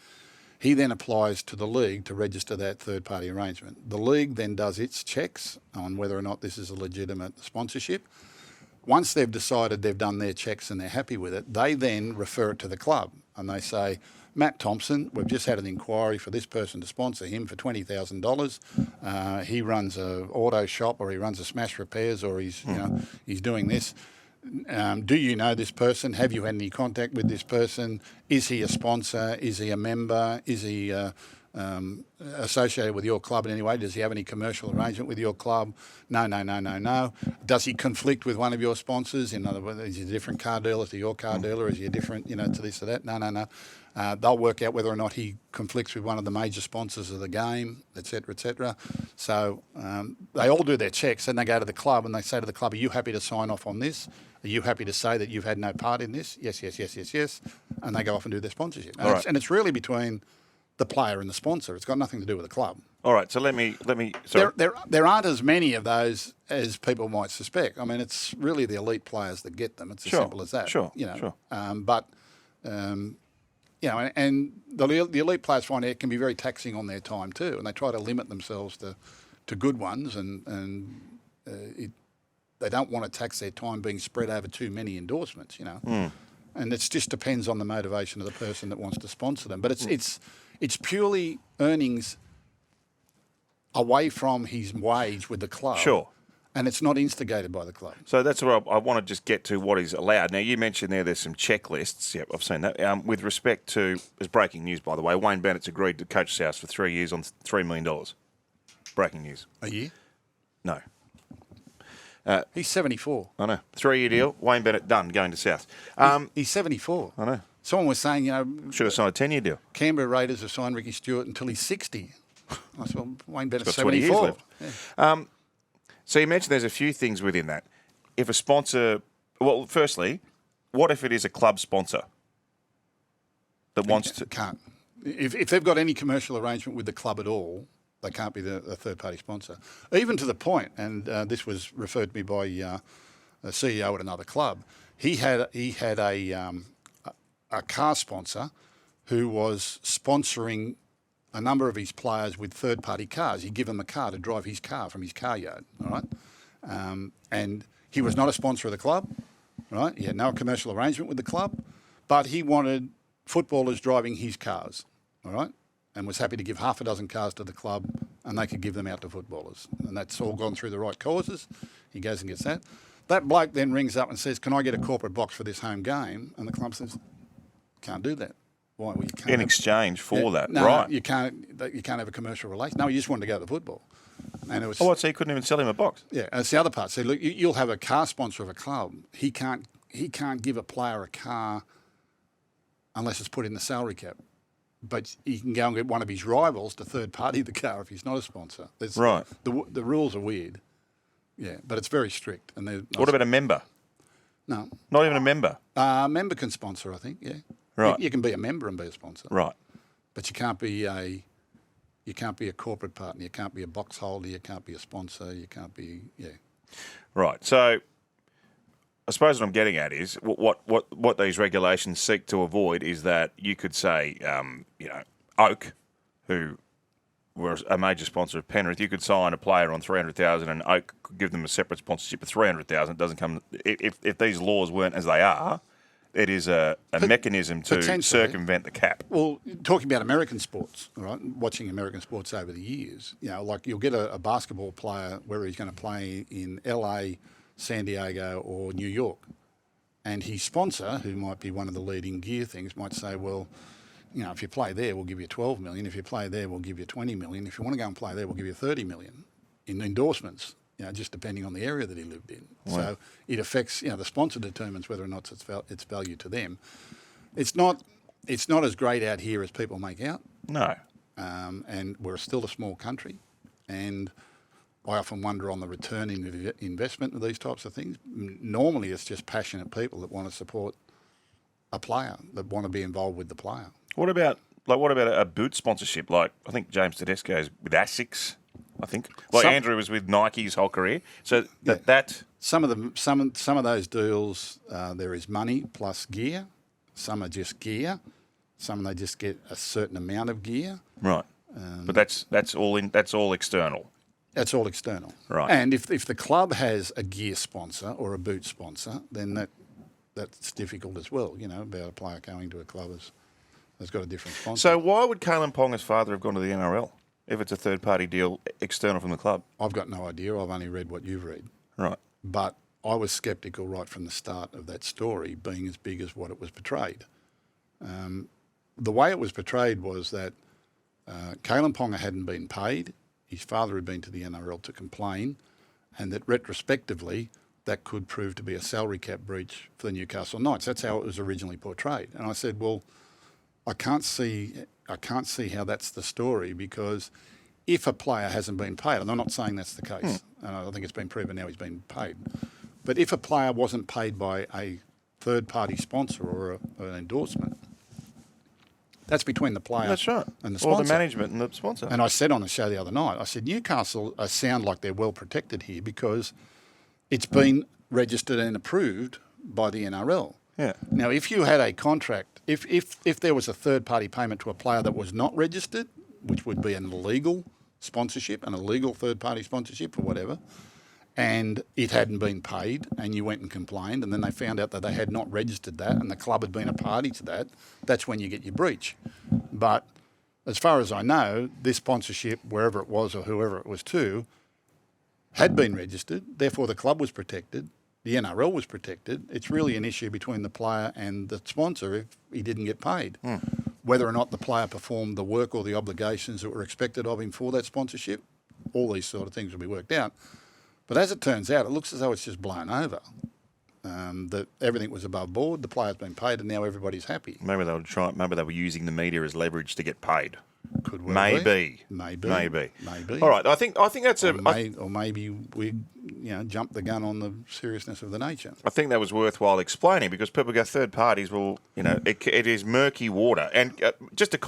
he then applies to the league to register that third-party arrangement. The league then does its checks on whether or not this is a legitimate sponsorship. Once they've decided they've done their checks and they're happy with it, they then refer it to the club and they say, Matt Thompson, we've just had an inquiry for this person to sponsor him for $20,000. He runs a auto shop, or he runs a Smash Repairs, or he's doing this. Do you know this person? Have you had any contact with this person? Is he a sponsor? Is he a member? Is he associated with your club in any way? Does he have any commercial arrangement with your club? No. Does he conflict with one of your sponsors? In other words, is he a different car dealer to your car dealer? Is he a different, to this or that? No. They'll work out whether or not he conflicts with one of the major sponsors of the game, et cetera, et cetera. So they all do their checks, and they go to the club and they say to the club, are you happy to sign off on this? Are you happy to say that you've had no part in this? Yes. And they go off and do their sponsorship. And it's really between the player and the sponsor. It's got nothing to do with the club. All right, so let me. Sorry. There aren't as many of those as people might suspect. I mean, it's really the elite players that get them. It's as simple as that. Sure. And the elite players find it can be very taxing on their time too, and they try to limit themselves to good ones, and they don't want to tax their time being spread over too many endorsements, And it just depends on the motivation of the person that wants to sponsor them. But it's purely earnings away from his wage with the club. Sure. And it's not instigated by the club. So that's where I want to just get to what is allowed. Now, you mentioned there's some checklists. Yep, I've seen that. With respect to, it's breaking news, by the way, Wayne Bennett's agreed to coach South for 3 years on $3 million. Breaking news. A year? No. He's 74. I know. 3-year deal. Wayne Bennett done, going to South. He's 74. I know. Someone was saying, should have signed a 10-year deal. Canberra Raiders have signed Ricky Stewart until he's 60. I said, well, Wayne Bennett's got 20 74. years left. Yeah. So you mentioned there's a few things within that. If a sponsor, well, firstly, what if it is a club sponsor that wants to? Can't. If they've got any commercial arrangement with the club at all, they can't be the third-party sponsor. Even to the point, and this was referred to me by a CEO at another club. He had a car sponsor who was sponsoring a number of his players with third-party cars. He'd give them a car to drive his car from his car yard, all right? And he was not a sponsor of the club, right? He had no commercial arrangement with the club, but he wanted footballers driving his cars, all right? And was happy to give half a dozen cars to the club, and they could give them out to footballers. And that's all gone through the right causes. He goes and gets that. That bloke then rings up and says, can I get a corporate box for this home game? And the club says, can't do that. Why? Well, you can't in exchange for that, no, right? You can't have a commercial relation. No, he just wanted to go to football. And it was. Oh, so he couldn't even sell him a box? Yeah, and it's the other part. So look, you'll have a car sponsor of a club. He can't give a player a car unless it's put in the salary cap. But he can go and get one of his rivals to third party the car if he's not a sponsor. Right. The rules are weird. Yeah, but it's very strict. And what about a member? No. Not even a member? A member can sponsor, I think, yeah. Right. You can be a member and be a sponsor. Right. But you can't be a corporate partner. You can't be a box holder. You can't be a sponsor. You can't be, yeah. Right. So I suppose what I'm getting at is what these regulations seek to avoid is that you could say, Oak, who were a major sponsor of Penrith, you could sign a player on $300,000 and Oak could give them a separate sponsorship of $300,000. It doesn't come if these laws weren't as they are. it is a mechanism to circumvent the cap. Well, talking about American sports, all right, watching American sports over the years, like you'll get a basketball player where he's going to play in LA, San Diego or New York. And his sponsor, who might be one of the leading gear things, might say, well, if you play there, we'll give you 12 million. If you play there, we'll give you 20 million. If you want to go and play there, we'll give you 30 million in endorsements, just depending on the area that he lived in. Wow. So it affects, the sponsor determines whether or not it's value to them. It's not as great out here as people make out. No. And we're still a small country. And I often wonder on the return in investment of these types of things. Normally, it's just passionate people that want to support a player, that want to be involved with the player. What about a boot sponsorship? Like I think James Tedesco's with ASICS. I think Andrew was with Nike his whole career. So that some of those deals there is money plus gear. Some are just gear. Some they just get a certain amount of gear. Right. But that's all external. That's all external. Right. And if the club has a gear sponsor or a boot sponsor, then that's difficult as well, about a player going to a club has got a different sponsor. So why would Kalen Ponga's father have gone to the NRL if it's a third-party deal external from the club? I've got no idea. I've only read what you've read. Right. But I was sceptical right from the start of that story being as big as what it was portrayed. The way it was portrayed was that Kalen Ponga hadn't been paid. His father had been to the NRL to complain, and that retrospectively that could prove to be a salary cap breach for the Newcastle Knights. That's how it was originally portrayed. And I said, well, I can't see how that's the story, because if a player hasn't been paid, and I'm not saying that's the case, and I think it's been proven now he's been paid, but if a player wasn't paid by a third-party sponsor or an endorsement, that's between the player and the sponsor. Or the management and the sponsor. And I said on the show the other night, I said, Newcastle sound like they're well protected here because it's been registered and approved by the NRL. Yeah. Now, if you had a contract, if there was a third-party payment to a player that was not registered, which would be an illegal sponsorship, an illegal third-party sponsorship or whatever, and it hadn't been paid and you went and complained and then they found out that they had not registered that and the club had been a party to that, that's when you get your breach. But as far as I know, this sponsorship, wherever it was or whoever it was to, had been registered, therefore the club was protected, the NRL was protected. It's really an issue between the player and the sponsor if he didn't get paid. Whether or not the player performed the work or the obligations that were expected of him for that sponsorship, all these sort of things will be worked out. But as it turns out, it looks as though it's just blown over. That everything was above board, the player's been paid, and now everybody's happy. Maybe they were using the media as leverage to get paid. Could well Maybe. All right, I think that's or maybe we jumped the gun on the seriousness of the nature. I think that was worthwhile explaining because people go third parties. Well, it is murky water, and just to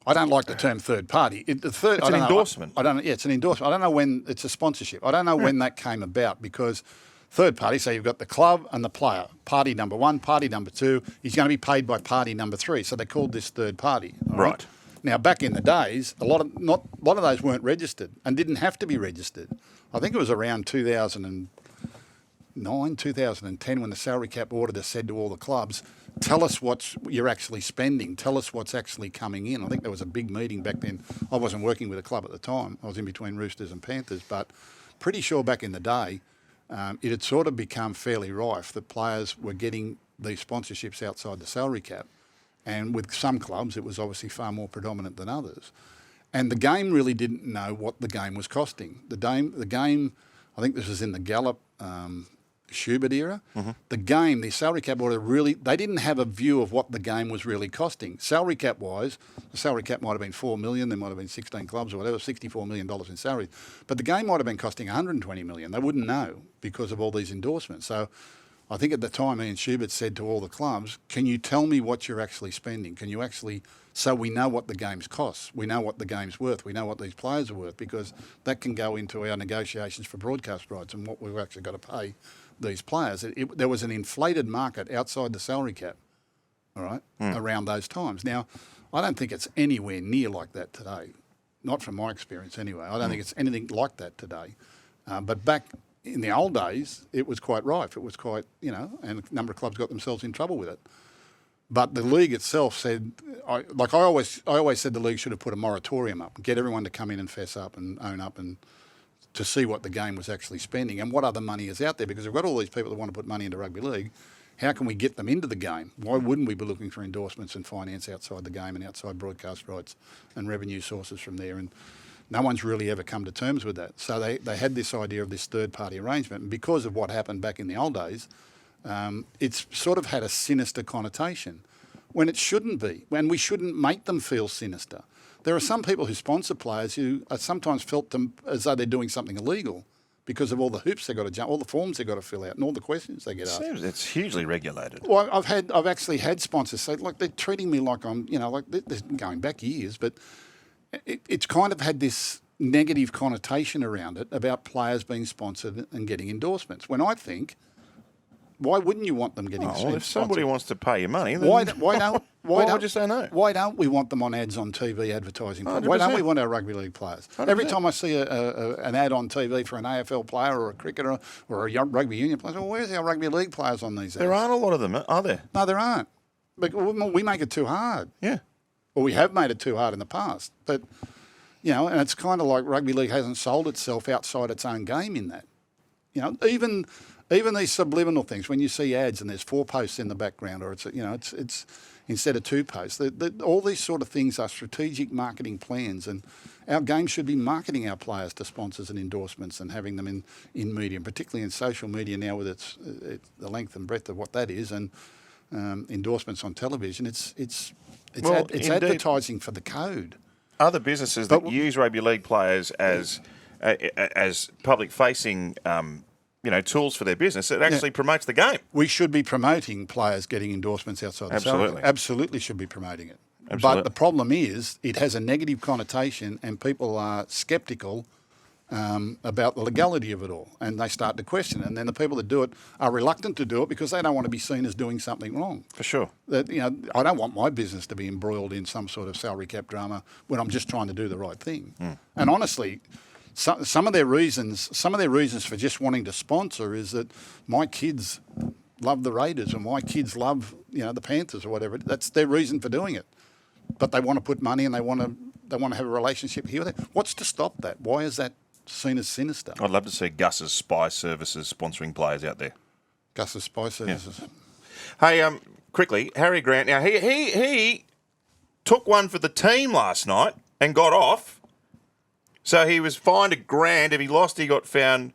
I don't like the term third party. It's an endorsement. It's an endorsement. I don't know when it's a sponsorship. I don't know when that came about because third party, so you've got the club and the player. Party number one, party number two. He's going to be paid by party number three. So they called this third party. Right. Now, back in the days, a lot of those weren't registered and didn't have to be registered. I think it was around 2009, 2010 when the salary cap auditor said to all the clubs, tell us what you're actually spending. Tell us what's actually coming in. I think there was a big meeting back then. I wasn't working with a club at the time. I was in between Roosters and Panthers, but pretty sure back in the day, it had sort of become fairly rife that players were getting these sponsorships outside the salary cap. And with some clubs, it was obviously far more predominant than others. And the game really didn't know what the game was costing. The game, I think this was in the Gallup Schubert era. The salary cap order they didn't have a view of what the game was really costing. Salary cap wise, the salary cap might have been $4 million, there might have been 16 clubs or whatever, $64 million in salaries. But the game might have been costing $120 million. They wouldn't know because of all these endorsements. So I think at the time Ian Schubert said to all the clubs, can you tell me what you're actually spending? Can you actually, so we know what the game's costs, we know what the game's worth, we know what these players are worth, because that can go into our negotiations for broadcast rights and what we've actually got to pay these players. There was an inflated market outside the salary cap, all right, around those times. Now, I don't think it's anywhere near like that today, not from my experience anyway. I don't think it's anything like that today. But back in the old days, it was quite rife. It was quite, and a number of clubs got themselves in trouble with it. But the league itself said, I always said the league should have put a moratorium up, get everyone to come in and fess up and own up and to see what the game was actually spending and what other money is out there, because we've got all these people that want to put money into rugby league. How can we get them into the game? Why wouldn't we be looking for endorsements and finance outside the game and outside broadcast rights and revenue sources from there? And no one's really ever come to terms with that. So they had this idea of this third-party arrangement, and because of what happened back in the old days, it's sort of had a sinister connotation when it shouldn't be, when we shouldn't make them feel sinister. There are some people who sponsor players who are sometimes felt them as though they're doing something illegal because of all the hoops they've got to jump, all the forms they've got to fill out and all the questions they get asked. It's hugely regulated. Well, I've actually had sponsors say, like, they're treating me like I'm, like they're going back years, but it's kind of had this negative connotation around it about players being sponsored and getting endorsements. When I think, why wouldn't you want them getting sponsored? If somebody wants to pay you money, then why don't would you say no? Why don't we want them on ads on TV advertising? 100%. Why don't we want our rugby league players? 100%. Every time I see an ad on TV for an AFL player or a cricketer or a rugby union player, well, where's our rugby league players on these ads? There aren't a lot of them, are there? No, there aren't. But we make it too hard. Yeah. Well, we have made it too hard in the past. But, and it's kind of like rugby league hasn't sold itself outside its own game in that. Even these subliminal things, when you see ads and there's 4 posts in the background, or it's instead of 2 posts, all these sort of things are strategic marketing plans, and our game should be marketing our players to sponsors and endorsements and having them in media, and particularly in social media now with its the length and breadth of what that is, and endorsements on television. It's advertising for the code. Other businesses that use rugby league players as public-facing tools for their business, it actually promotes the game. We should be promoting players getting endorsements outside the salary. Absolutely should be promoting it. Absolutely. But the problem is it has a negative connotation and people are sceptical about the legality of it all, and they start to question it. And then the people that do it are reluctant to do it because they don't want to be seen as doing something wrong. For sure. I don't want my business to be embroiled in some sort of salary cap drama when I'm just trying to do the right thing. And honestly, some of their reasons for just wanting to sponsor is that my kids love the Raiders or my kids love the Panthers or whatever. That's their reason for doing it. But they want to put money and they want to have a relationship here with it. What's to stop that? Why is that seen as sinister? I'd love to see Gus's Spy Services sponsoring players out there. Gus's Spy Services. Yeah. Hey, quickly, Harry Grant. Now he took one for the team last night and got off. So he was fined $1,000. If he lost, he got found.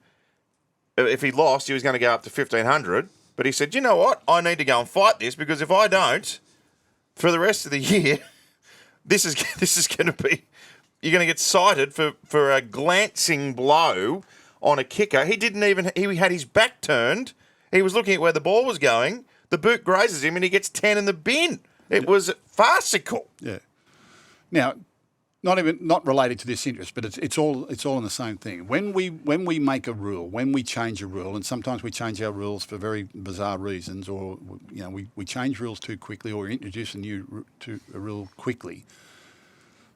If he lost, he was going to go up to 1,500. But he said, "You know what? I need to go and fight this because if I don't, for the rest of the year, this is going to be. You're going to get cited for a glancing blow on a kicker. He didn't even. He had his back turned. He was looking at where the ball was going. The boot grazes him, and he gets 10 in the bin. It was farcical. Yeah. Now, not related to this interest, but it's all in the same thing. When we make a rule, when we change a rule, and sometimes we change our rules for very bizarre reasons, or we change rules too quickly, or we introduce a rule quickly.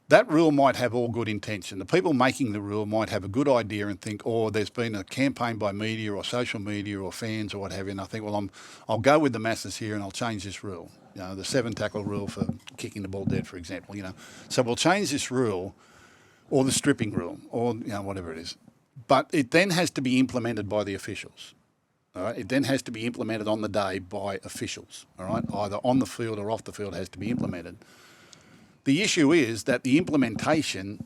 That rule might have all good intention. The people making the rule might have a good idea and think, there's been a campaign by media or social media or fans or what have you, and I think, I'll go with the masses here and I'll change this rule. The 7-tackle rule for kicking the ball dead, for example. So we'll change this rule, or the stripping rule, or whatever it is. But it then has to be implemented by the officials. All right, it then has to be implemented on the day by officials. All right, either on the field or off the field has to be implemented. The issue is that the implementation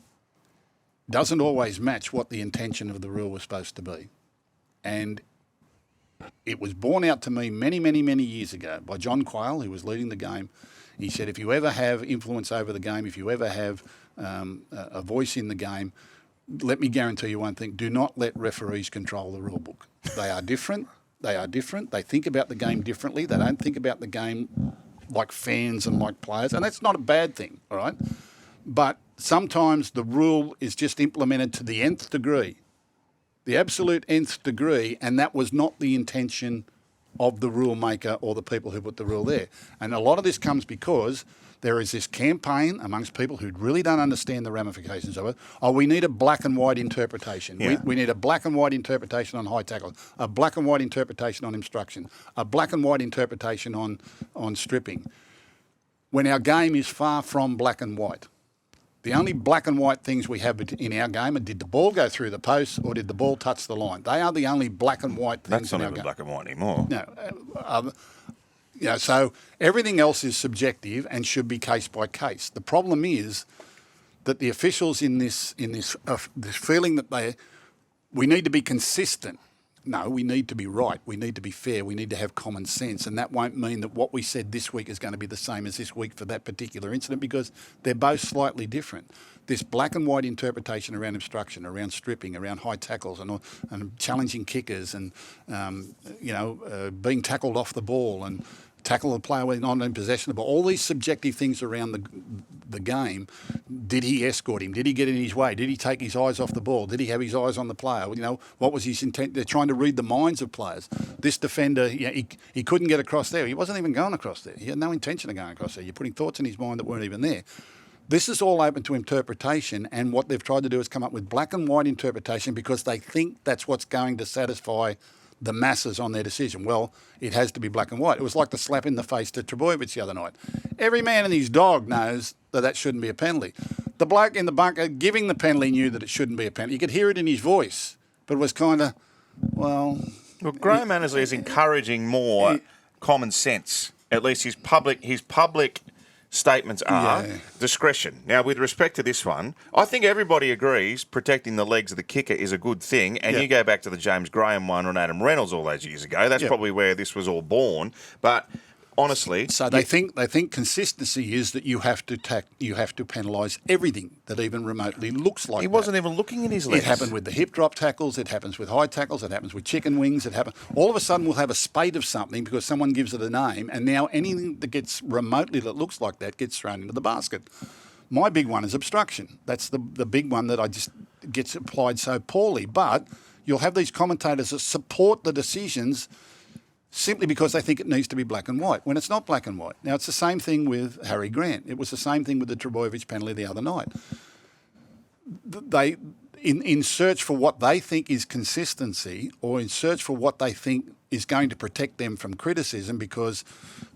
doesn't always match what the intention of the rule was supposed to be. And it was borne out to me many, many, many years ago by John Quayle, who was leading the game. He said, if you ever have influence over the game, if you ever have a voice in the game, let me guarantee you one thing, do not let referees control the rule book. They are different. They think about the game differently. They don't think about the game like fans and like players, and that's not a bad thing, all right? But sometimes the rule is just implemented to the nth degree, the absolute nth degree, and that was not the intention of the rule maker or the people who put the rule there. And a lot of this comes because there is this campaign amongst people who really don't understand the ramifications of it. Oh, we need a black and white interpretation. Yeah. We need a black and white interpretation on high tackle, a black and white interpretation on obstruction, a black and white interpretation on stripping. When our game is far from black and white. The only black and white things we have in our game are, did the ball go through the post or did the ball touch the line? They are the only black and white things That's in not our even game. black and white anymore. No. So everything else is subjective and should be case by case. The problem is that the officials in this feeling that we need to be consistent. No, we need to be right. We need to be fair. We need to have common sense. And that won't mean that what we said this week is going to be the same as this week for that particular incident, because they're both slightly different. This black and white interpretation around obstruction, around stripping, around high tackles and challenging kickers and, being tackled off the ball and tackle a player when not in possession of the ball, all these subjective things around the game. Did he escort him? Did he get in his way? Did he take his eyes off the ball? Did he have his eyes on the player? What was his intent? They're trying to read the minds of players. This defender, he couldn't get across there. He wasn't even going across there. He had no intention of going across there. You're putting thoughts in his mind that weren't even there. This is all open to interpretation, and what they've tried to do is come up with black and white interpretation because they think that's what's going to satisfy the masses on their decision. Well, it has to be black and white. It was like the slap in the face to Trbojevic the other night. Every man and his dog knows that shouldn't be a penalty. The bloke in the bunker giving the penalty knew that it shouldn't be a penalty. You could hear it in his voice, but it was kind of, Well, Graham Annesley is encouraging more common sense. At least his public statements are discretion. Now, with respect to this one, I think everybody agrees protecting the legs of the kicker is a good thing. And you go back to the James Graham one on Adam Reynolds all those years ago. That's probably where this was all born. But honestly, so they think consistency is that you have to penalise everything that even remotely looks like. He wasn't even looking at his legs. It happened with the hip drop tackles. It happens with high tackles. It happens with chicken wings. All of a sudden, we'll have a spate of something because someone gives it a name, and now anything that gets remotely that looks like that gets thrown into the basket. My big one is obstruction. That's the big one that gets applied so poorly. But you'll have these commentators that support the decisions simply because they think it needs to be black and white, when it's not black and white. Now, it's the same thing with Harry Grant. It was the same thing with the Trbojevic penalty the other night. They, in search for what they think is consistency, or in search for what they think is going to protect them from criticism because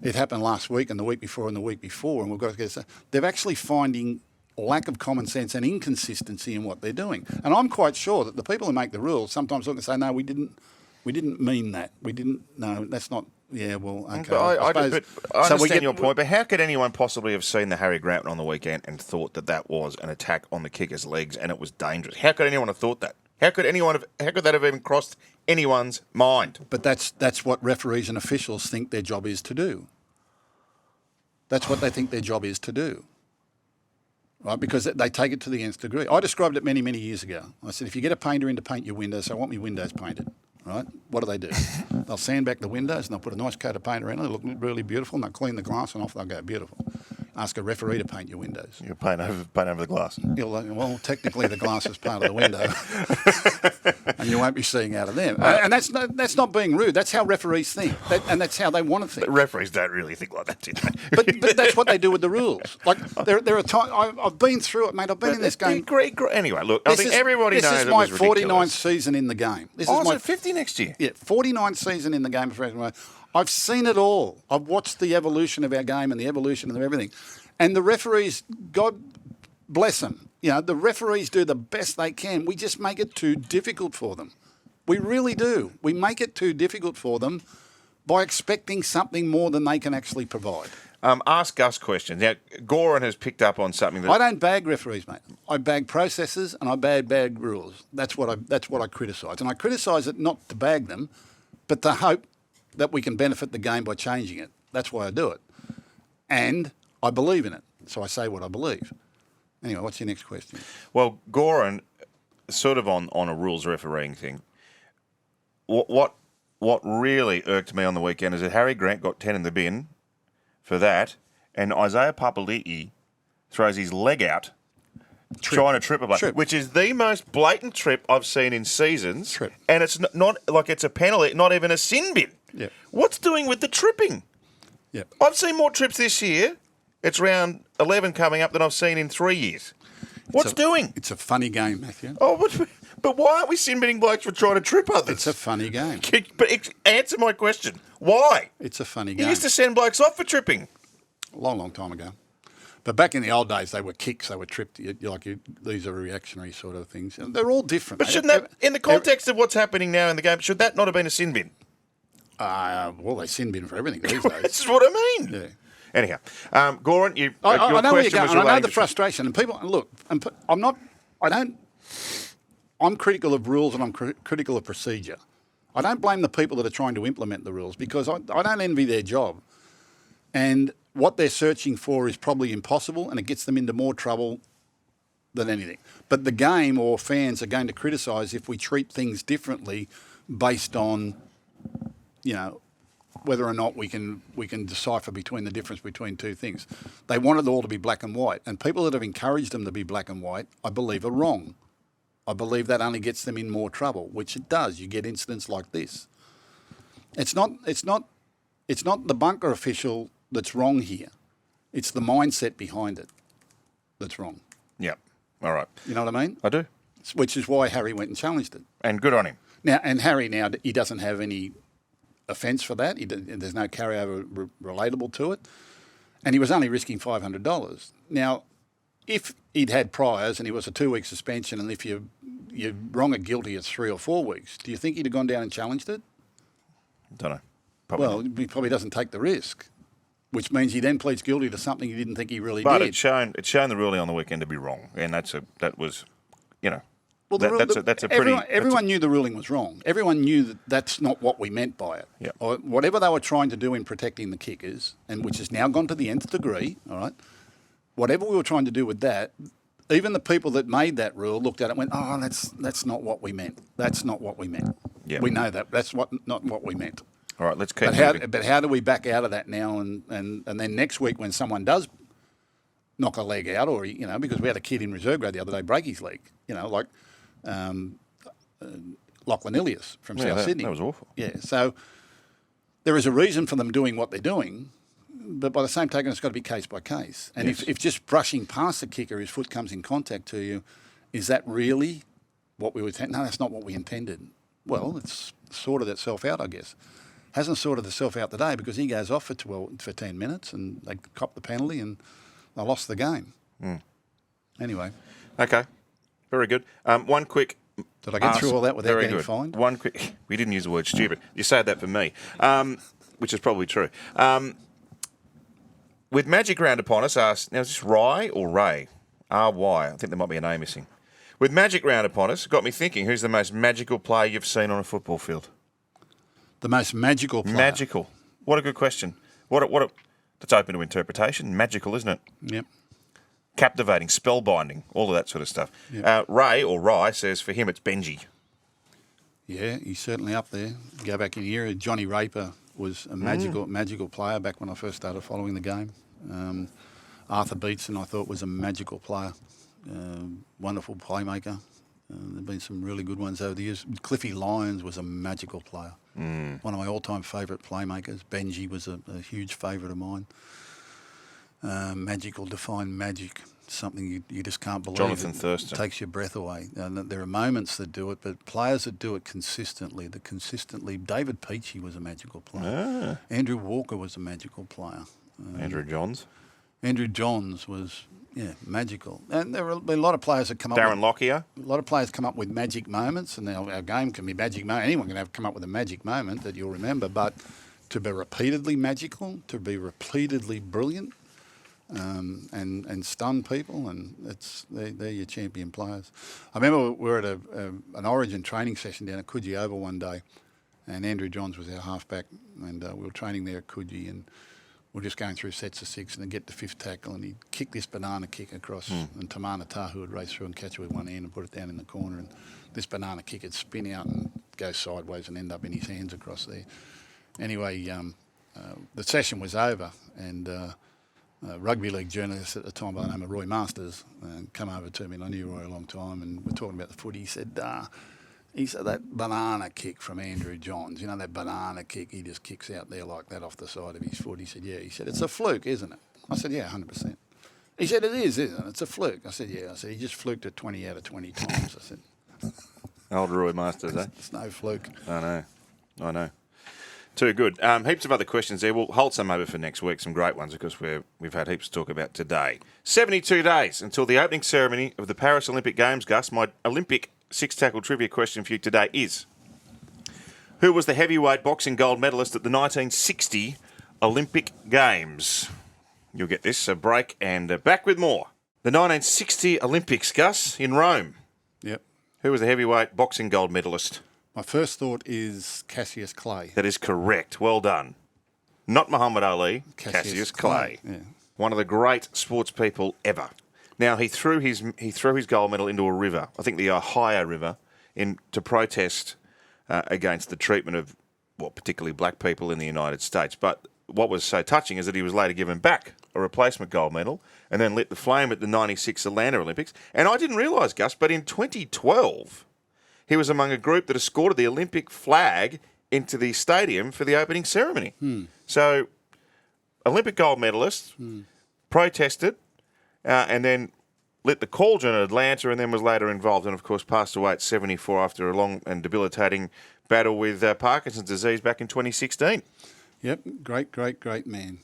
it happened last week and the week before and the week before, and we've got to get they're actually finding lack of common sense and inconsistency in what they're doing. And I'm quite sure that the people who make the rules sometimes look and say, no, we didn't mean that. We didn't. No, that's not. Yeah, well, okay. But I understand your point, but how could anyone possibly have seen the Harry Grant on the weekend and thought that was an attack on the kicker's legs and it was dangerous? How could anyone have thought that? How could that have even crossed anyone's mind? But that's what referees and officials think their job is to do. That's what they think their job is to do. Right, because they take it to the nth degree. I described it many, many years ago. I said, if you get a painter in to paint your windows, I want my windows painted. Right? What do? They'll sand back the windows and they'll put a nice coat of paint around it. They'll look really beautiful and they'll clean the glass and off they'll go. Beautiful. Ask a referee to paint your windows. You paint over the glass. Well, technically the glass is part of the window, and you won't be seeing out of them. And that's not being rude. That's how referees think, and that's how they want to think. But referees don't really think like that, do they? But that's what they do with the rules. Like there are times I've been through it, mate. I've been in this game. Anyway, look, I think everybody knows it was ridiculous. This is my 49th season in the game. Is it 50 next year? Yeah, 49th season in the game of professional. I've seen it all. I've watched the evolution of our game and the evolution of everything. And the referees, God bless them, the referees do the best they can. We just make it too difficult for them. We really do. We make it too difficult for them by expecting something more than they can actually provide. Ask Gus questions. Now, Goran has picked up on something that... I don't bag referees, mate. I bag processes and I bag rules. That's what I criticise. And I criticise it not to bag them, but to hope that we can benefit the game by changing it. That's why I do it. And I believe in it, so I say what I believe. Anyway, what's your next question? Well, Goran, sort of on a rules refereeing thing, what really irked me on the weekend is that Harry Grant got 10 in the bin for that, and Isaiah Papali'i throws his leg out trying to trip a bloke, which is the most blatant trip I've seen in seasons. Trip. And it's not like it's a penalty, not even a sin bin. Yep. What's doing with the tripping? Yep. I've seen more trips this year It's round 11 coming up that I've seen in 3 years. What's doing? It's a funny game, Matthew. Oh, but why aren't we sin-binning blokes for trying to trip others? It's a funny game. But answer my question. Why? It's a funny You game. used to send blokes off for tripping. A long, long time ago. But back in the old days, they were kicks, they were tripped. These are reactionary sort of things. And they're all different. But shouldn't that, in the context of what's happening now in the game, should that not have been a sin bin? Well, they sin bin for everything these days. This is what I mean. Yeah. Anyhow, Goran, I know where you're going. was And I know relating the to- frustration. And people, look, I'm critical of rules and I'm critical of procedure. I don't blame the people that are trying to implement the rules because I don't envy their job. And what they're searching for is probably impossible and it gets them into more trouble than anything. But the game or fans are going to criticise if we treat things differently based on, whether or not we can decipher between the difference between two things. They want it all to be black and white. And people that have encouraged them to be black and white, I believe, are wrong. I believe that only gets them in more trouble, which it does. You get incidents like this. It's not the bunker official that's wrong here. It's the mindset behind it that's wrong. Yeah. All right. You know what I mean? I do. Which is why Harry went and challenged it. And good on him. Now, he doesn't have any offence for that. There's no carryover relatable to it. And he was only risking $500. Now, if he'd had priors and he was a 2-week suspension and if you're wrong or guilty, it's 3 or 4 weeks, do you think he'd have gone down and challenged it? Don't know. Probably not. He probably doesn't take the risk, which means he then pleads guilty to something he didn't think he really But did. it's shown the ruling on the weekend to be wrong, and that was. Well, everyone knew the ruling was wrong. Everyone knew that that's not what we meant by it. Yep. Or whatever they were trying to do in protecting the kickers, and which has now gone to the nth degree, all right, whatever we were trying to do with that, even the people that made that rule looked at it and went, oh, that's not what we meant. That's not what we meant. Yep. We know that. That's not what we meant. All right, let's keep moving. But how do we back out of that now? And then next week when someone does knock a leg out, or because we had a kid in reserve grade the other day break his leg, like Lachlan Ilias from South Sydney. That was awful. Yeah, so there is a reason for them doing what they're doing, but by the same token, it's got to be case by case. And Yes. if just brushing past the kicker, his foot comes in contact to you, is that really what we would? No, that's not what we intended. Well, it's sorted itself out, I guess. Hasn't sorted itself out today because he goes off for 10 minutes and they cop the penalty and they lost the game. Anyway. Okay, very good. One quick. Did I get through all that without Very getting good. fined? One quick. We didn't use the word stupid. You said that for me, which is probably true. With Magic Round upon us, now is this Rye or Ray? R-Y. I think there might be an A missing. With Magic Round upon us, got me thinking, who's the most magical player you've seen on a football field? The most magical player? Magical. What a good question. That's open to interpretation. Magical, isn't it? Yep. Captivating, spellbinding, all of that sort of stuff. Yep. Ray, or Rye, says for him it's Benji. Yeah, he's certainly up there. Go back in here, Johnny Raper was a magical player back when I first started following the game. Arthur Beetson, I thought, was a magical player. Wonderful playmaker. There have been some really good ones over the years. Cliffy Lyons was a magical player. One of my all-time favourite playmakers. Benji was a huge favourite of mine. Magical, define magic. Something you just can't believe. Jonathan Thurston. It takes your breath away. And there are moments that do it, but players that do it consistently, David Peachy was a magical player. Andrew Walker was a magical player. Andrew Johns. Andrew Johns was, magical. And there have been a lot of players that come up Darren Lockyer. A lot of players come up with magic moments, and our game can be magic moment. Anyone can come up with a magic moment that you'll remember, but to be repeatedly magical, to be repeatedly brilliant, and stun people, and they're your champion players. I remember we were at an Origin training session down at Coogee Oval one day, and Andrew Johns was our halfback, and we were training there at Coogee, and we were just going through sets of 6, and then get the 5th tackle, and he'd kick this banana kick across, and Tamana Tahu would race through and catch it with one hand and put it down in the corner, and this banana kick would spin out and go sideways and end up in his hands across there. Anyway, the session was over, and rugby league journalist at the time by the name of Roy Masters come over to me, and I knew Roy a long time, and we're talking about the footy. He said, that banana kick from Andrew Johns, that banana kick, he just kicks out there like that off the side of his foot. He said, yeah. He said, it's a fluke, isn't it? I said, yeah, 100%. He said, it is, isn't it? It's a fluke. I said, yeah. I said, he just fluked it 20 out of 20 times. I said, Old Roy Masters, eh? it's no fluke. I know. Too good. Heaps of other questions there. We'll hold some over for next week, some great ones, because we've had heaps to talk about today. 72 days until the opening ceremony of the Paris Olympic Games, Gus. My Olympic six-tackle trivia question for you today is, who was the heavyweight boxing gold medalist at the 1960 Olympic Games? You'll get this, a break, and back with more. The 1960 Olympics, Gus, in Rome. Yep. Who was the heavyweight boxing gold medalist? My first thought is Cassius Clay. That is correct. Well done. Not Muhammad Ali, Cassius Clay. Yeah. One of the great sports people ever. Now, he threw his gold medal into a river, I think the Ohio River, to protest against the treatment of, well, particularly black people in the United States. But what was so touching is that he was later given back a replacement gold medal and then lit the flame at the 96 Atlanta Olympics. And I didn't realise, Gus, but in 2012, he was among a group that escorted the Olympic flag into the stadium for the opening ceremony. So, Olympic gold medalist, protested, and then lit the cauldron at Atlanta, and then was later involved and, of course, passed away at 74 after a long and debilitating battle with Parkinson's disease back in 2016. Yep, great man.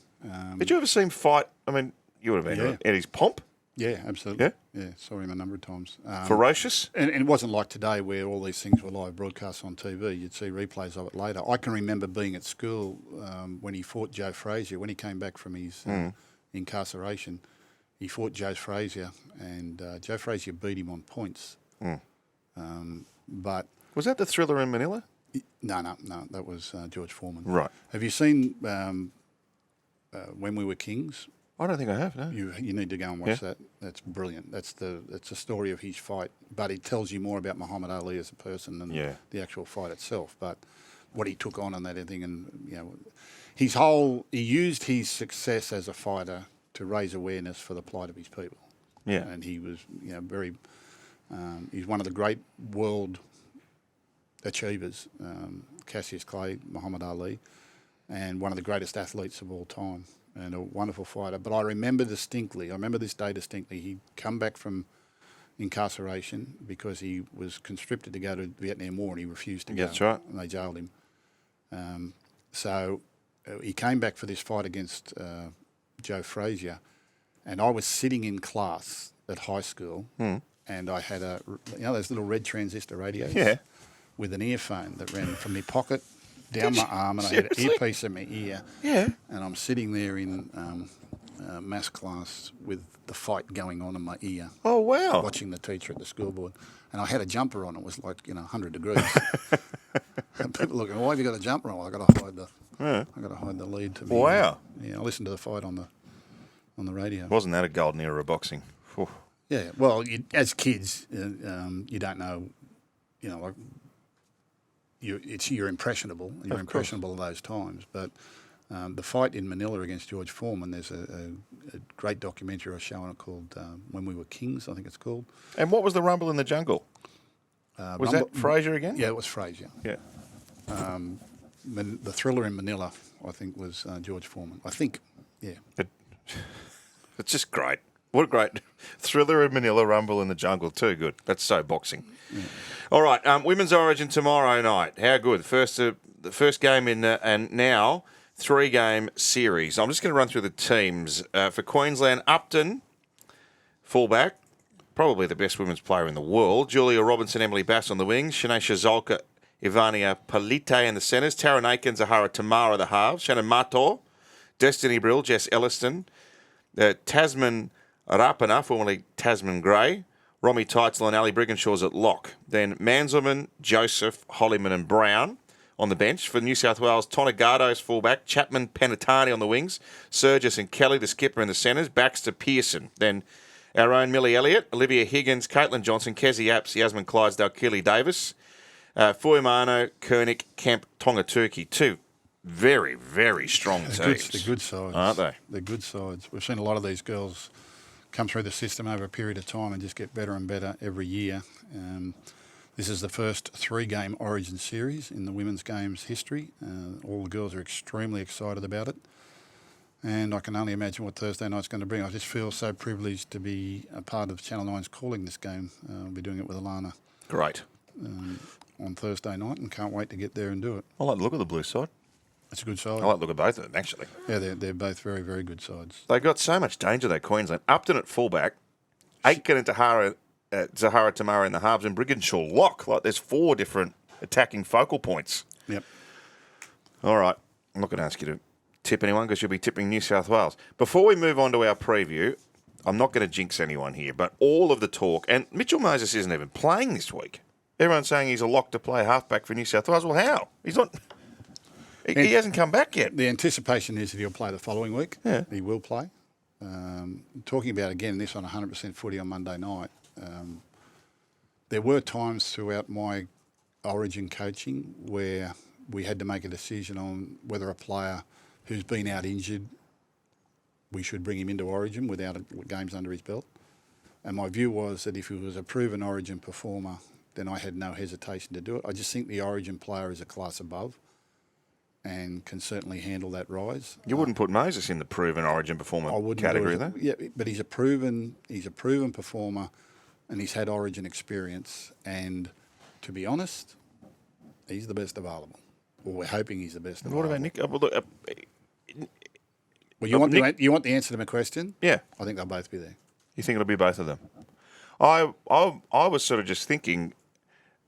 Did you ever see him fight? I mean, you would have been at his pomp. Yeah, absolutely. Yeah? Yeah, saw him a number of times. Ferocious? And it wasn't like today where all these things were live broadcasts on TV. You'd see replays of it later. I can remember being at school when he fought Joe Frazier, when he came back from his incarceration. He fought Joe Frazier, and Joe Frazier beat him on points. But Was that the Thriller in Manila? no, that was George Foreman. Right. Have you seen When We Were Kings? I don't think I have, no. You need to go and watch that. That's brilliant. It's a story of his fight, but it tells you more about Muhammad Ali as a person than the actual fight itself. But what he took on and that everything, and he used his success as a fighter to raise awareness for the plight of his people. Yeah. And he was very. He's one of the great world achievers, Cassius Clay, Muhammad Ali, and one of the greatest athletes of all time. And a wonderful fighter. But I remember this day distinctly, he'd come back from incarceration because he was conscripted to go to the Vietnam War and he refused to go. That's right. And they jailed him. So he came back for this fight against Joe Frazier, and I was sitting in class at high school, and I had those little red transistor radios with an earphone that ran from my pocket down my arm, and I had an earpiece in my ear. Yeah. And I'm sitting there in maths class with the fight going on in my ear. Oh, wow. Watching the teacher at the school board. And I had a jumper on. It was like, 100 degrees. And people looking, why have you got a jumper on? Well, I got to hide the lead to me. Wow. Yeah, I listened to the fight on the radio. Wasn't that a golden era of boxing? Whew. Yeah. Well, as kids, you don't know, you're impressionable. You're impressionable at those times. But the fight in Manila against George Foreman, there's a great documentary I was showing it called When We Were Kings, I think it's called. And what was the Rumble in the Jungle? Was that Frazier again? Yeah, it was Frazier. Yeah. The Thriller in Manila, I think, was George Foreman. I think, yeah. It's just great. What a great Thriller in Manila, Rumble in the Jungle. Too good. That's so boxing. Yeah. All right, Women's Origin tomorrow night. How good? The first game in and now 3-game series. I'm just going to run through the teams. For Queensland, Upton, fullback, probably the best women's player in the world. Julia Robinson, Emily Bass on the wings. Shanae Shazolka, Ivania Palite in the centres. Taryn Aiken, Zahara Tamara the halves. Shannon Mato, Destiny Brill, Jess Elliston. Tasman Rapana, formerly Tasman Gray. Romy Teitzel and Ali Brigginshaw's at lock. Then Manzelman, Joseph, Hollyman and Brown on the bench. For New South Wales, Tonegato's fullback. Chapman, Penatani on the wings. Surgis and Kelly, the skipper in the centres. Baxter, Pearson. Then our own Millie Elliott, Olivia Higgins, Caitlin Johnson, Kezi Apps, Yasmin Clydesdale, Keely Davis. Fuimano, Kernick, Kemp, Tonga Turkey. Two very, very strong teams. They're good sides. Aren't they? They're good sides. We've seen a lot of these girls come through the system over a period of time and just get better and better every year. This is the first 3-game Origin series in the women's games history. All the girls are extremely excited about it. And I can only imagine what Thursday night's going to bring. I just feel so privileged to be a part of Channel 9's calling this game. I'll be doing it with Alana Great. On Thursday night and can't wait to get there and do it. I like the look of the blue side. It's a good side. I like the look of both of them, actually. Yeah, they're both very, very good sides. They got so much danger, though, Queensland. Upton at fullback, Aitken and Zahara Tamara in the halves, and Brigginshaw lock. Like, there's 4 different attacking focal points. Yep. All right. I'm not going to ask you to tip anyone because you'll be tipping New South Wales. Before we move on to our preview, I'm not going to jinx anyone here, but all of the talk, and Mitchell Moses isn't even playing this week. Everyone's saying he's a lock to play halfback for New South Wales. Well, how? He's not... He hasn't come back yet. The anticipation is that he'll play the following week. Yeah. He will play. Talking about, again, this on 100% footy on Monday night, there were times throughout my Origin coaching where we had to make a decision on whether a player who's been out injured, we should bring him into Origin without games under his belt. And my view was that if he was a proven Origin performer, then I had no hesitation to do it. I just think the Origin player is a class above and can certainly handle that rise. You wouldn't put Moses in the proven Origin performer category, though? Yeah, but he's a proven performer and he's had Origin experience. And to be honest, he's the best available. Well, we're hoping he's the best available. What about Nick? Well, you want the answer to my question? Yeah. I think they'll both be there. You think it'll be both of them? I was sort of just thinking,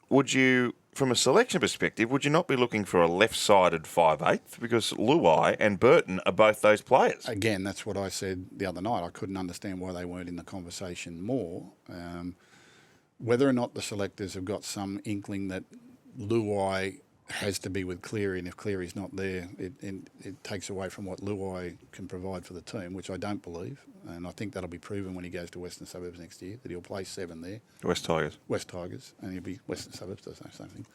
would you, from a selection perspective, would you not be looking for a left-sided 5'8"? Because Luai and Burton are both those players. Again, that's what I said the other night. I couldn't understand why they weren't in the conversation more. Whether or not the selectors have got some inkling that Luai has to be with Cleary, and if Cleary's not there, it takes away from what Luai can provide for the team, which I don't believe. And I think that'll be proven when he goes to Western Suburbs next year, that he'll play 7 there. West Tigers. West Tigers, and he'll be Western Suburbs, does the same thing.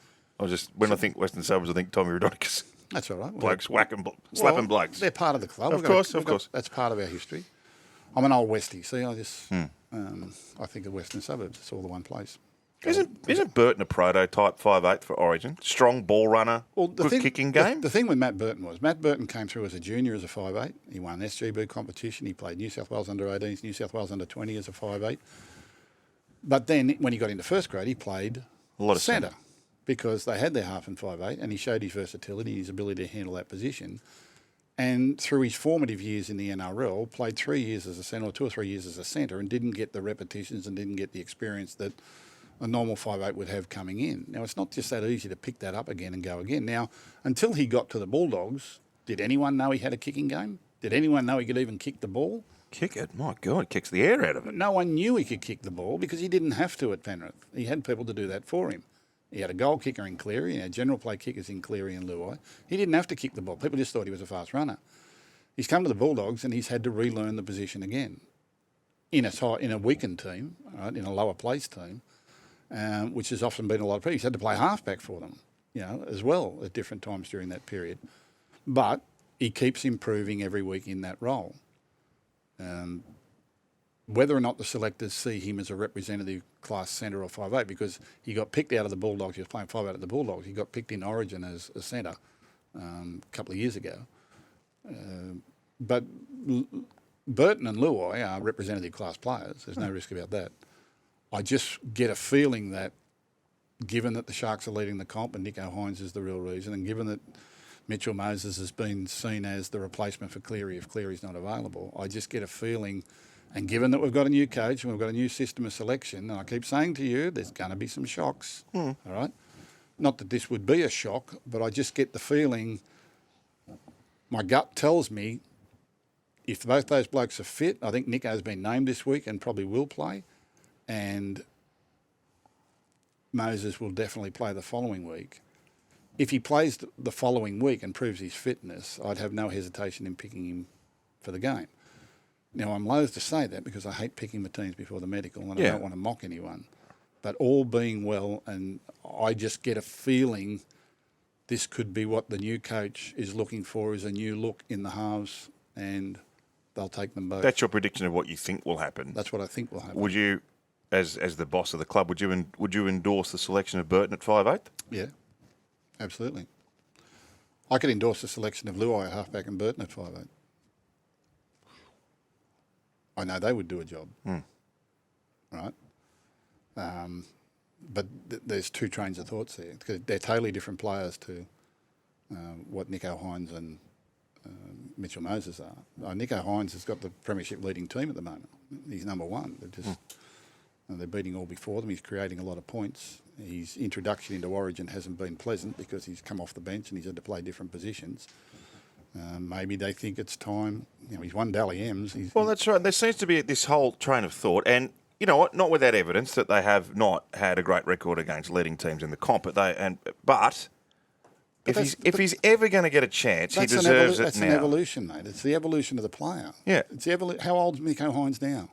I think Western Suburbs, I think Tommy Rodonicus. That's all right. Blokes slapping blokes. They're part of the club. Of course. That's part of our history. I'm an old Westie, see, I think of Western Suburbs, it's all the one place. Isn't Burton a prototype 5'8" for Origin? Strong ball runner, good kicking game? The thing with Matt Burton was, Matt Burton came through as a junior as a 5'8". He won an SGB competition. He played New South Wales under-18s, New South Wales under-20 as a 5'8". But then when he got into first grade, he played a lot of centre because they had their half and 5'8", and he showed his versatility, his ability to handle that position. And through his formative years in the NRL, played 3 years as a centre or 2 or 3 years as a centre and didn't get the repetitions and didn't get the experience that a normal 5'8" would have coming in. Now, it's not just that easy to pick that up again and go again. Now, until he got to the Bulldogs, did anyone know he had a kicking game? Did anyone know he could even kick the ball? Kick it? My God, kicks the air out of it. No one knew he could kick the ball because he didn't have to at Penrith. He had people to do that for him. He had a goal kicker in Cleary, he had general play kickers in Cleary and Luai. He didn't have to kick the ball. People just thought he was a fast runner. He's come to the Bulldogs and he's had to relearn the position again in a weakened team, right, in a lower place team. Which has often been a lot of people. He's had to play halfback for them, as well at different times during that period. But he keeps improving every week in that role. Whether or not the selectors see him as a representative class centre or 5'8", because he got picked out of the Bulldogs, he was playing 5'8" at the Bulldogs, he got picked in Origin as a centre a couple of years ago. But Burton and Luai are representative class players. There's no risk about that. I just get a feeling that given that the Sharks are leading the comp and Nico Hines is the real reason, and given that Mitchell Moses has been seen as the replacement for Cleary if Cleary's not available, I just get a feeling, and given that we've got a new coach and we've got a new system of selection, and I keep saying to you, there's going to be some shocks, all right? Not that this would be a shock, but I just get the feeling, my gut tells me, if both those blokes are fit, I think Nico's been named this week and probably will play, and Moses will definitely play the following week. If he plays the following week and proves his fitness, I'd have no hesitation in picking him for the game. Now, I'm loath to say that because I hate picking the teams before the medical and I don't want to mock anyone. But all being well, and I just get a feeling this could be what the new coach is looking for, is a new look in the halves, and they'll take them both. That's your prediction of what you think will happen. That's what I think will happen. Would you, as the boss of the club, would you endorse the selection of Burton at 5'8"? Yeah, absolutely. I could endorse the selection of Luai at halfback and Burton at 5'8". I know they would do a job. Right? But there's two trains of thoughts there. Because they're totally different players to what Nico Hines and Mitchell Moses are. Nico Hines has got the premiership leading team at the moment. He's number one. They're beating all before them. He's creating a lot of points. His introduction into Origin hasn't been pleasant because he's come off the bench and he's had to play different positions. Maybe they think it's time. He's won Dally M's. Well, that's right. There seems to be this whole train of thought, and you know what? Not without evidence that they have not had a great record against leading teams in the comp. But if he's ever going to get a chance, he deserves it now. That's an evolution, mate. It's the evolution of the player. Yeah. It's the how old's Nico Hines now?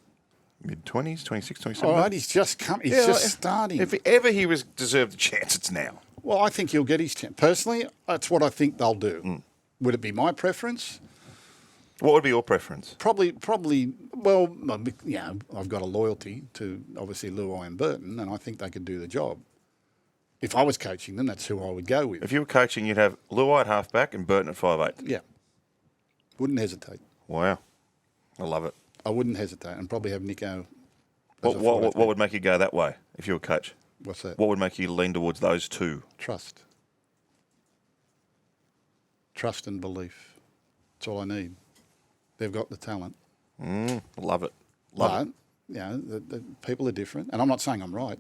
Mid-20s, 26, 27. All right, he's just come. He's just starting. If ever he was deserved a chance, it's now. Well, I think he'll get his chance. Personally, that's what I think they'll do. Would it be my preference? What would be your preference? Probably. Well, I've got a loyalty to obviously Luai and Burton, and I think they could do the job. If I was coaching them, that's who I would go with. If you were coaching, you'd have Luai at halfback and Burton at 5'8". Yeah, wouldn't hesitate. Wow, I love it. I wouldn't hesitate, and probably have Nico. What would make you go that way if you were coach? What's that? What would make you lean towards those two? Trust and belief. That's all I need. They've got the talent. Love it. The people are different, and I'm not saying I'm right.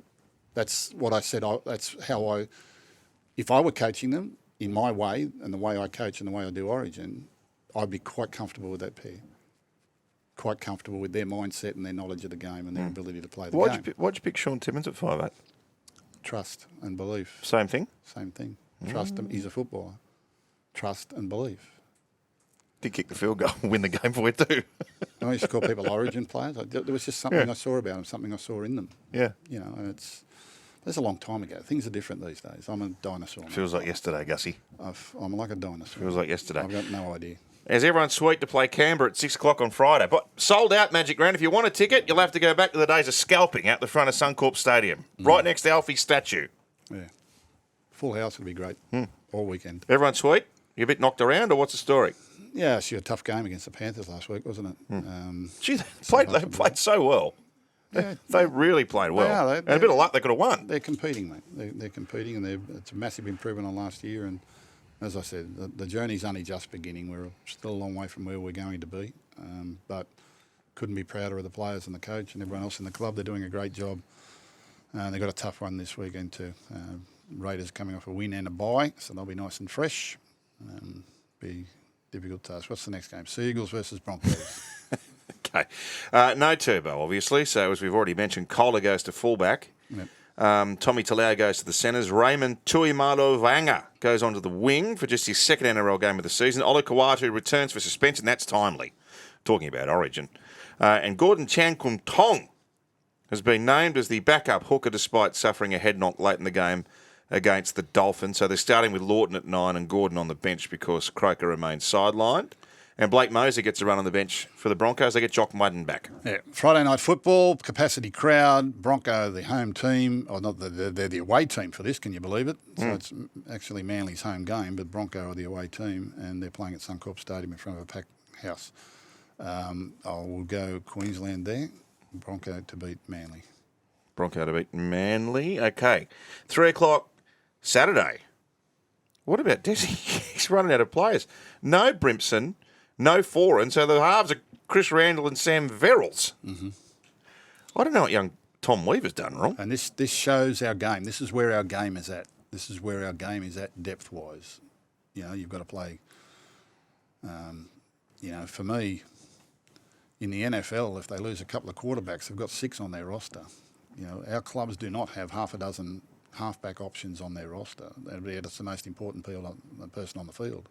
That's what I said. That's how if I were coaching them in my way and the way I coach and the way I do Origin, I'd be quite comfortable with that pair. Quite comfortable with their mindset and their knowledge of the game and their ability to play the game. Why'd you pick Sean Timmins at 5'8"? Trust and belief. Same thing? Same thing. Trust him. He's a footballer. Trust and belief. Did kick the field goal and win the game for you too. I used to call people Origin players. There was just something I saw about them, something I saw in them. Yeah. And that's a long time ago. Things are different these days. I'm a dinosaur. Feels like yesterday, Gussie. I'm like a dinosaur. Feels like yesterday. I've got no idea. As everyone's sweet to play Canberra at 6 o'clock on Friday. But sold out Magic Round. If you want a ticket, you'll have to go back to the days of scalping out the front of Suncorp Stadium. Right next to Alfie's statue. Yeah. Full house would be great all weekend. Everyone sweet? You a bit knocked around or what's the story? Yeah, she had a tough game against the Panthers last week, wasn't it? Gee, they played so well. Yeah. They really played well. And a bit of luck, they could have won. They're competing, mate. They're competing, and it's a massive improvement on last year. And as I said, the journey's only just beginning. We're still a long way from where we're going to be, but couldn't be prouder of the players and the coach and everyone else in the club. They're doing a great job. They've got a tough one this weekend too. Raiders coming off a win and a bye, so they'll be nice and fresh. Be difficult task. What's the next game? Seagulls versus Broncos. Okay. No Turbo, obviously. So, as we've already mentioned, Kohler goes to fullback. Yep. Tommy Talau goes to the centres. Raymond Tuimalo-Vanga goes onto the wing for just his second NRL game of the season. Olu Kawatu returns for suspension. That's timely. Talking about Origin. And Gordon Chan-Kum Tong has been named as the backup hooker despite suffering a head knock late in the game against the Dolphins. So they're starting with Lawton at 9 and Gordon on the bench because Croker remains sidelined. And Blake Moser gets a run on the bench for the Broncos. They get Jock Mudden back. Yeah, Friday night football, capacity crowd, Bronco the home team. Or not, they're the away team for this, can you believe it? So it's actually Manly's home game, but Bronco are the away team, and they're playing at Suncorp Stadium in front of a packed house. I will go Queensland there, Bronco to beat Manly. Bronco to beat Manly. Okay. 3 o'clock Saturday. What about Desi? He's running out of players. No Brimson. No foreign, so the halves are Chris Randall and Sam Verrills. I don't know what young Tom Weaver's done wrong. And this shows our game. This is where our game is at. This is where our game is at depth-wise. You've got to play. For me, in the NFL, if they lose a couple of quarterbacks, they've got 6 on their roster. Our clubs do not have half a dozen halfback options on their roster. That's the most important person on the field.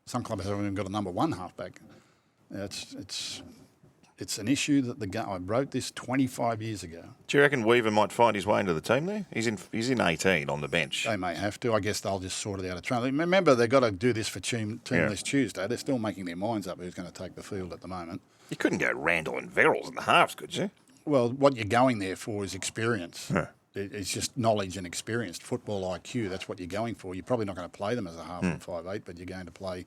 Some clubs haven't even got a number 1 halfback. It's an issue that I wrote this 25 years ago. Do you reckon Weaver might find his way into the team there? He's in 18 on the bench. They may have to. I guess they'll just sort it out of training. Remember, they've got to do this for Teamless Tuesday. They're still making their minds up who's going to take the field at the moment. You couldn't go Randall and Verrills in the halves, could you? Well, what you're going there for is experience. Yeah. It's just knowledge and experience. Football IQ, that's what you're going for. You're probably not going to play them as a half and 5'8", but you're going to play,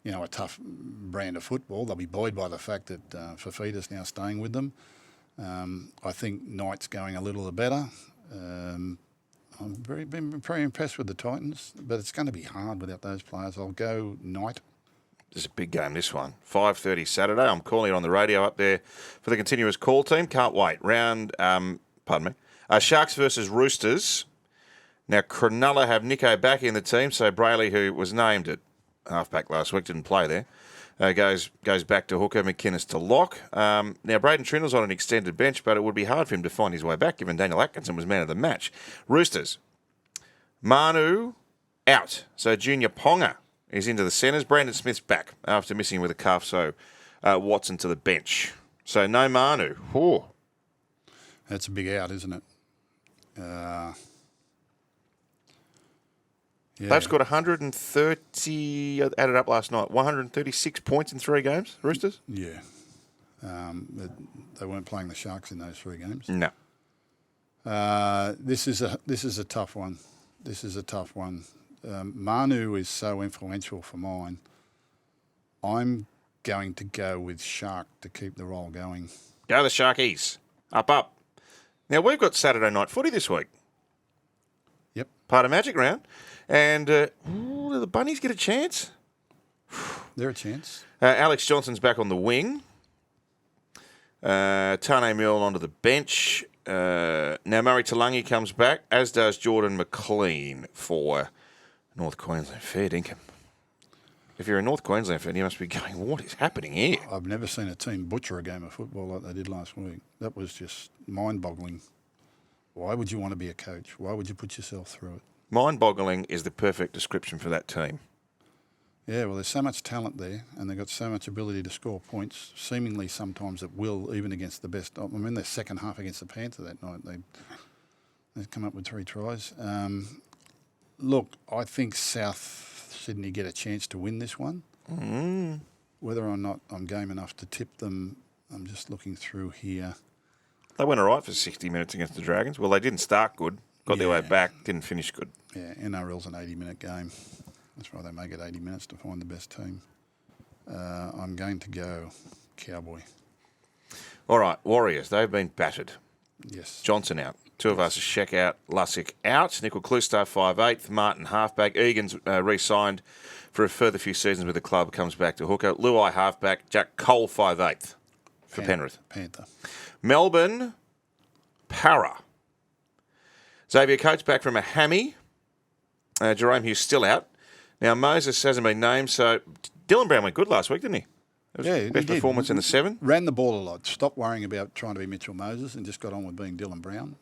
a tough brand of football. They'll be buoyed by the fact that Fifita's now staying with them. I think Knight's going a little better. I've been very impressed with the Titans, but it's going to be hard without those players. I'll go Knight. This is a big game, this one. 5:30 Saturday. I'm calling it on the radio up there for the continuous call team. Can't wait. Sharks versus Roosters. Now, Cronulla have Nico back in the team, so Brayley, who was named at halfback last week, didn't play there. Goes back to hooker, McInnes to lock. Now, Braden Trindle's on an extended bench, but it would be hard for him to find his way back, given Daniel Atkinson was man of the match. Roosters. Manu out. So Junior Ponga is into the centres. Brandon Smith's back after missing with a calf, so Watson to the bench. So no Manu. Ooh. That's a big out, isn't it? Yeah. They've scored 130, added up last night, 136 points in 3 games, Roosters? Yeah. They weren't playing the Sharks in those 3 games. No. This is a tough one. Manu is so influential for mine. I'm going to go with Shark to keep the roll going. Go the Sharkies. Up. Now, we've got Saturday night footy this week. Yep. Part of Magic Round. And do the Bunnies get a chance? They're a chance. Alex Johnson's back on the wing. Tane Milne onto the bench. Now Murray Talangi comes back, as does Jordan McLean for North Queensland. Fair dinkum. If you're a North Queensland fan, you must be going, what is happening here? I've never seen a team butcher a game of football like they did last week. That was just mind-boggling. Why would you want to be a coach? Why would you put yourself through it? Mind-boggling is the perfect description for that team. Yeah, well, there's so much talent there, and they've got so much ability to score points, seemingly sometimes at will, even against the best. I mean, their second half against the Panther that night, they've come up with 3 tries. Look, I think South Sydney get a chance to win this one. Mm. Whether or not I'm game enough to tip them, I'm just looking through here. They went all right for 60 minutes against the Dragons. Well, they didn't start good, got their way back, didn't finish good. Yeah, NRL's an 80-minute game. That's why they make it 80 minutes to find the best team. I'm going to go Cowboy. All right, Warriors, they've been battered. Yes. Johnson out. 2 of us are Sheck out, Lussick out. Nickel Kluster 5'8", Martin halfback. Egan's re-signed for a further few seasons with the club, comes back to hooker. Luai halfback, Jack Cole 5'8" for Penrith. Panther. Melbourne, Para. Xavier Coates back from a hammy. Jerome Hughes still out. Now, Moses hasn't been named, so Dylan Brown went good last week, didn't he? It was best performance in the 7. Ran the ball a lot. Stopped worrying about trying to be Mitchell Moses and just got on with being Dylan Brown.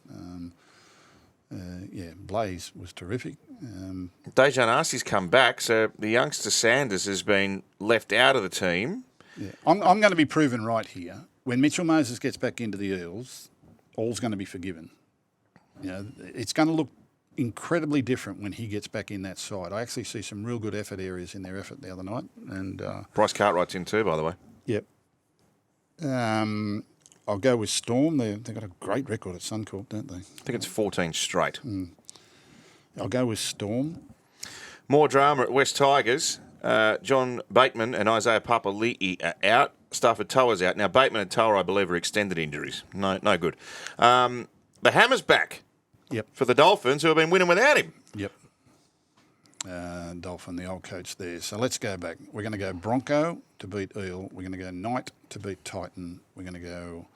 Blaze was terrific. Dejan Arcee's come back, so the youngster Sanders has been left out of the team. Yeah. I'm going to be proven right here. When Mitchell Moses gets back into the Eels, all's going to be forgiven. You know, it's going to look incredibly different when he gets back in that side. I actually see some real good effort areas in their effort the other night. And Bryce Cartwright's in too, by the way. Yep. I'll go with Storm. They've got a great record at Suncorp, don't they? I think it's 14 straight. I'll go with Storm. More drama at West Tigers. John Bateman and Isaiah Papali'i are out. Stafford Toa's out. Now, Bateman and Toa, I believe, are extended injuries. No good. The Hammer's back. Yep. For the Dolphins, who have been winning without him. Yep. Dolphin, the old coach there. So let's go back. We're going to go Bronco to beat Eel. We're going to go Knight to beat Titan. We're going to go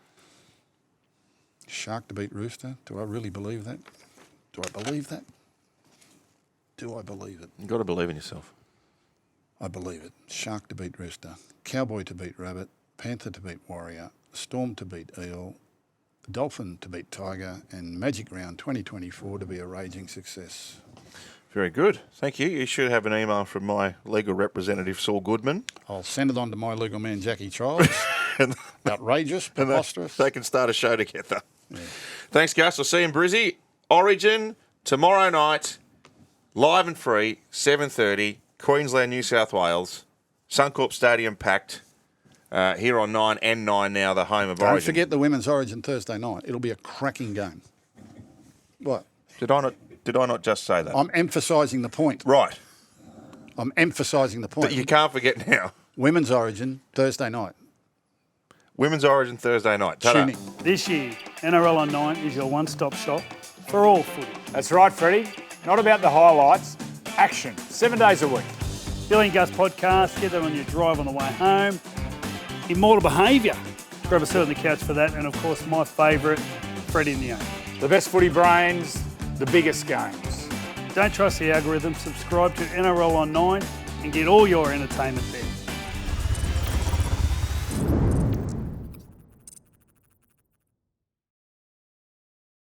Shark to beat Rooster. Do I really believe that? Do I believe that? Do I believe it? You've got to believe in yourself. I believe it. Shark to beat Rooster. Cowboy to beat Rabbit. Panther to beat Warrior. Storm to beat Eel. Dolphin to beat Tiger, and Magic Round 2024 to be a raging success. Very good. Thank you. You should have an email from my legal representative, Saul Goodman. I'll send it on to my legal man, Jackie Charles. Outrageous, preposterous. They can start a show together. Yeah. Thanks, Gus. I'll see you in Brizzy. Origin, tomorrow night, live and free, 7:30, Queensland, New South Wales. Suncorp Stadium packed. Here on 9 and 9 now, the home of Origin. Don't forget the Women's Origin Thursday night. It'll be a cracking game. What? Did I not just say that? I'm emphasising the point. Right. I'm emphasising the point. But you can't forget now. Women's Origin, Thursday night. Women's Origin Thursday night. Ta-da. Tune in. This year, NRL on 9 is your one-stop shop for all footy. That's right, Freddie. Not about the highlights. Action. 7 days a week. Billy and Gus podcast, get that on your drive on the way home. Immortal Behaviour. Grab a seat on the couch for that. And, of course, my favourite, Freddie in the Own. The best footy brains, the biggest games. Don't trust the algorithm. Subscribe to NRL on 9 and get all your entertainment there.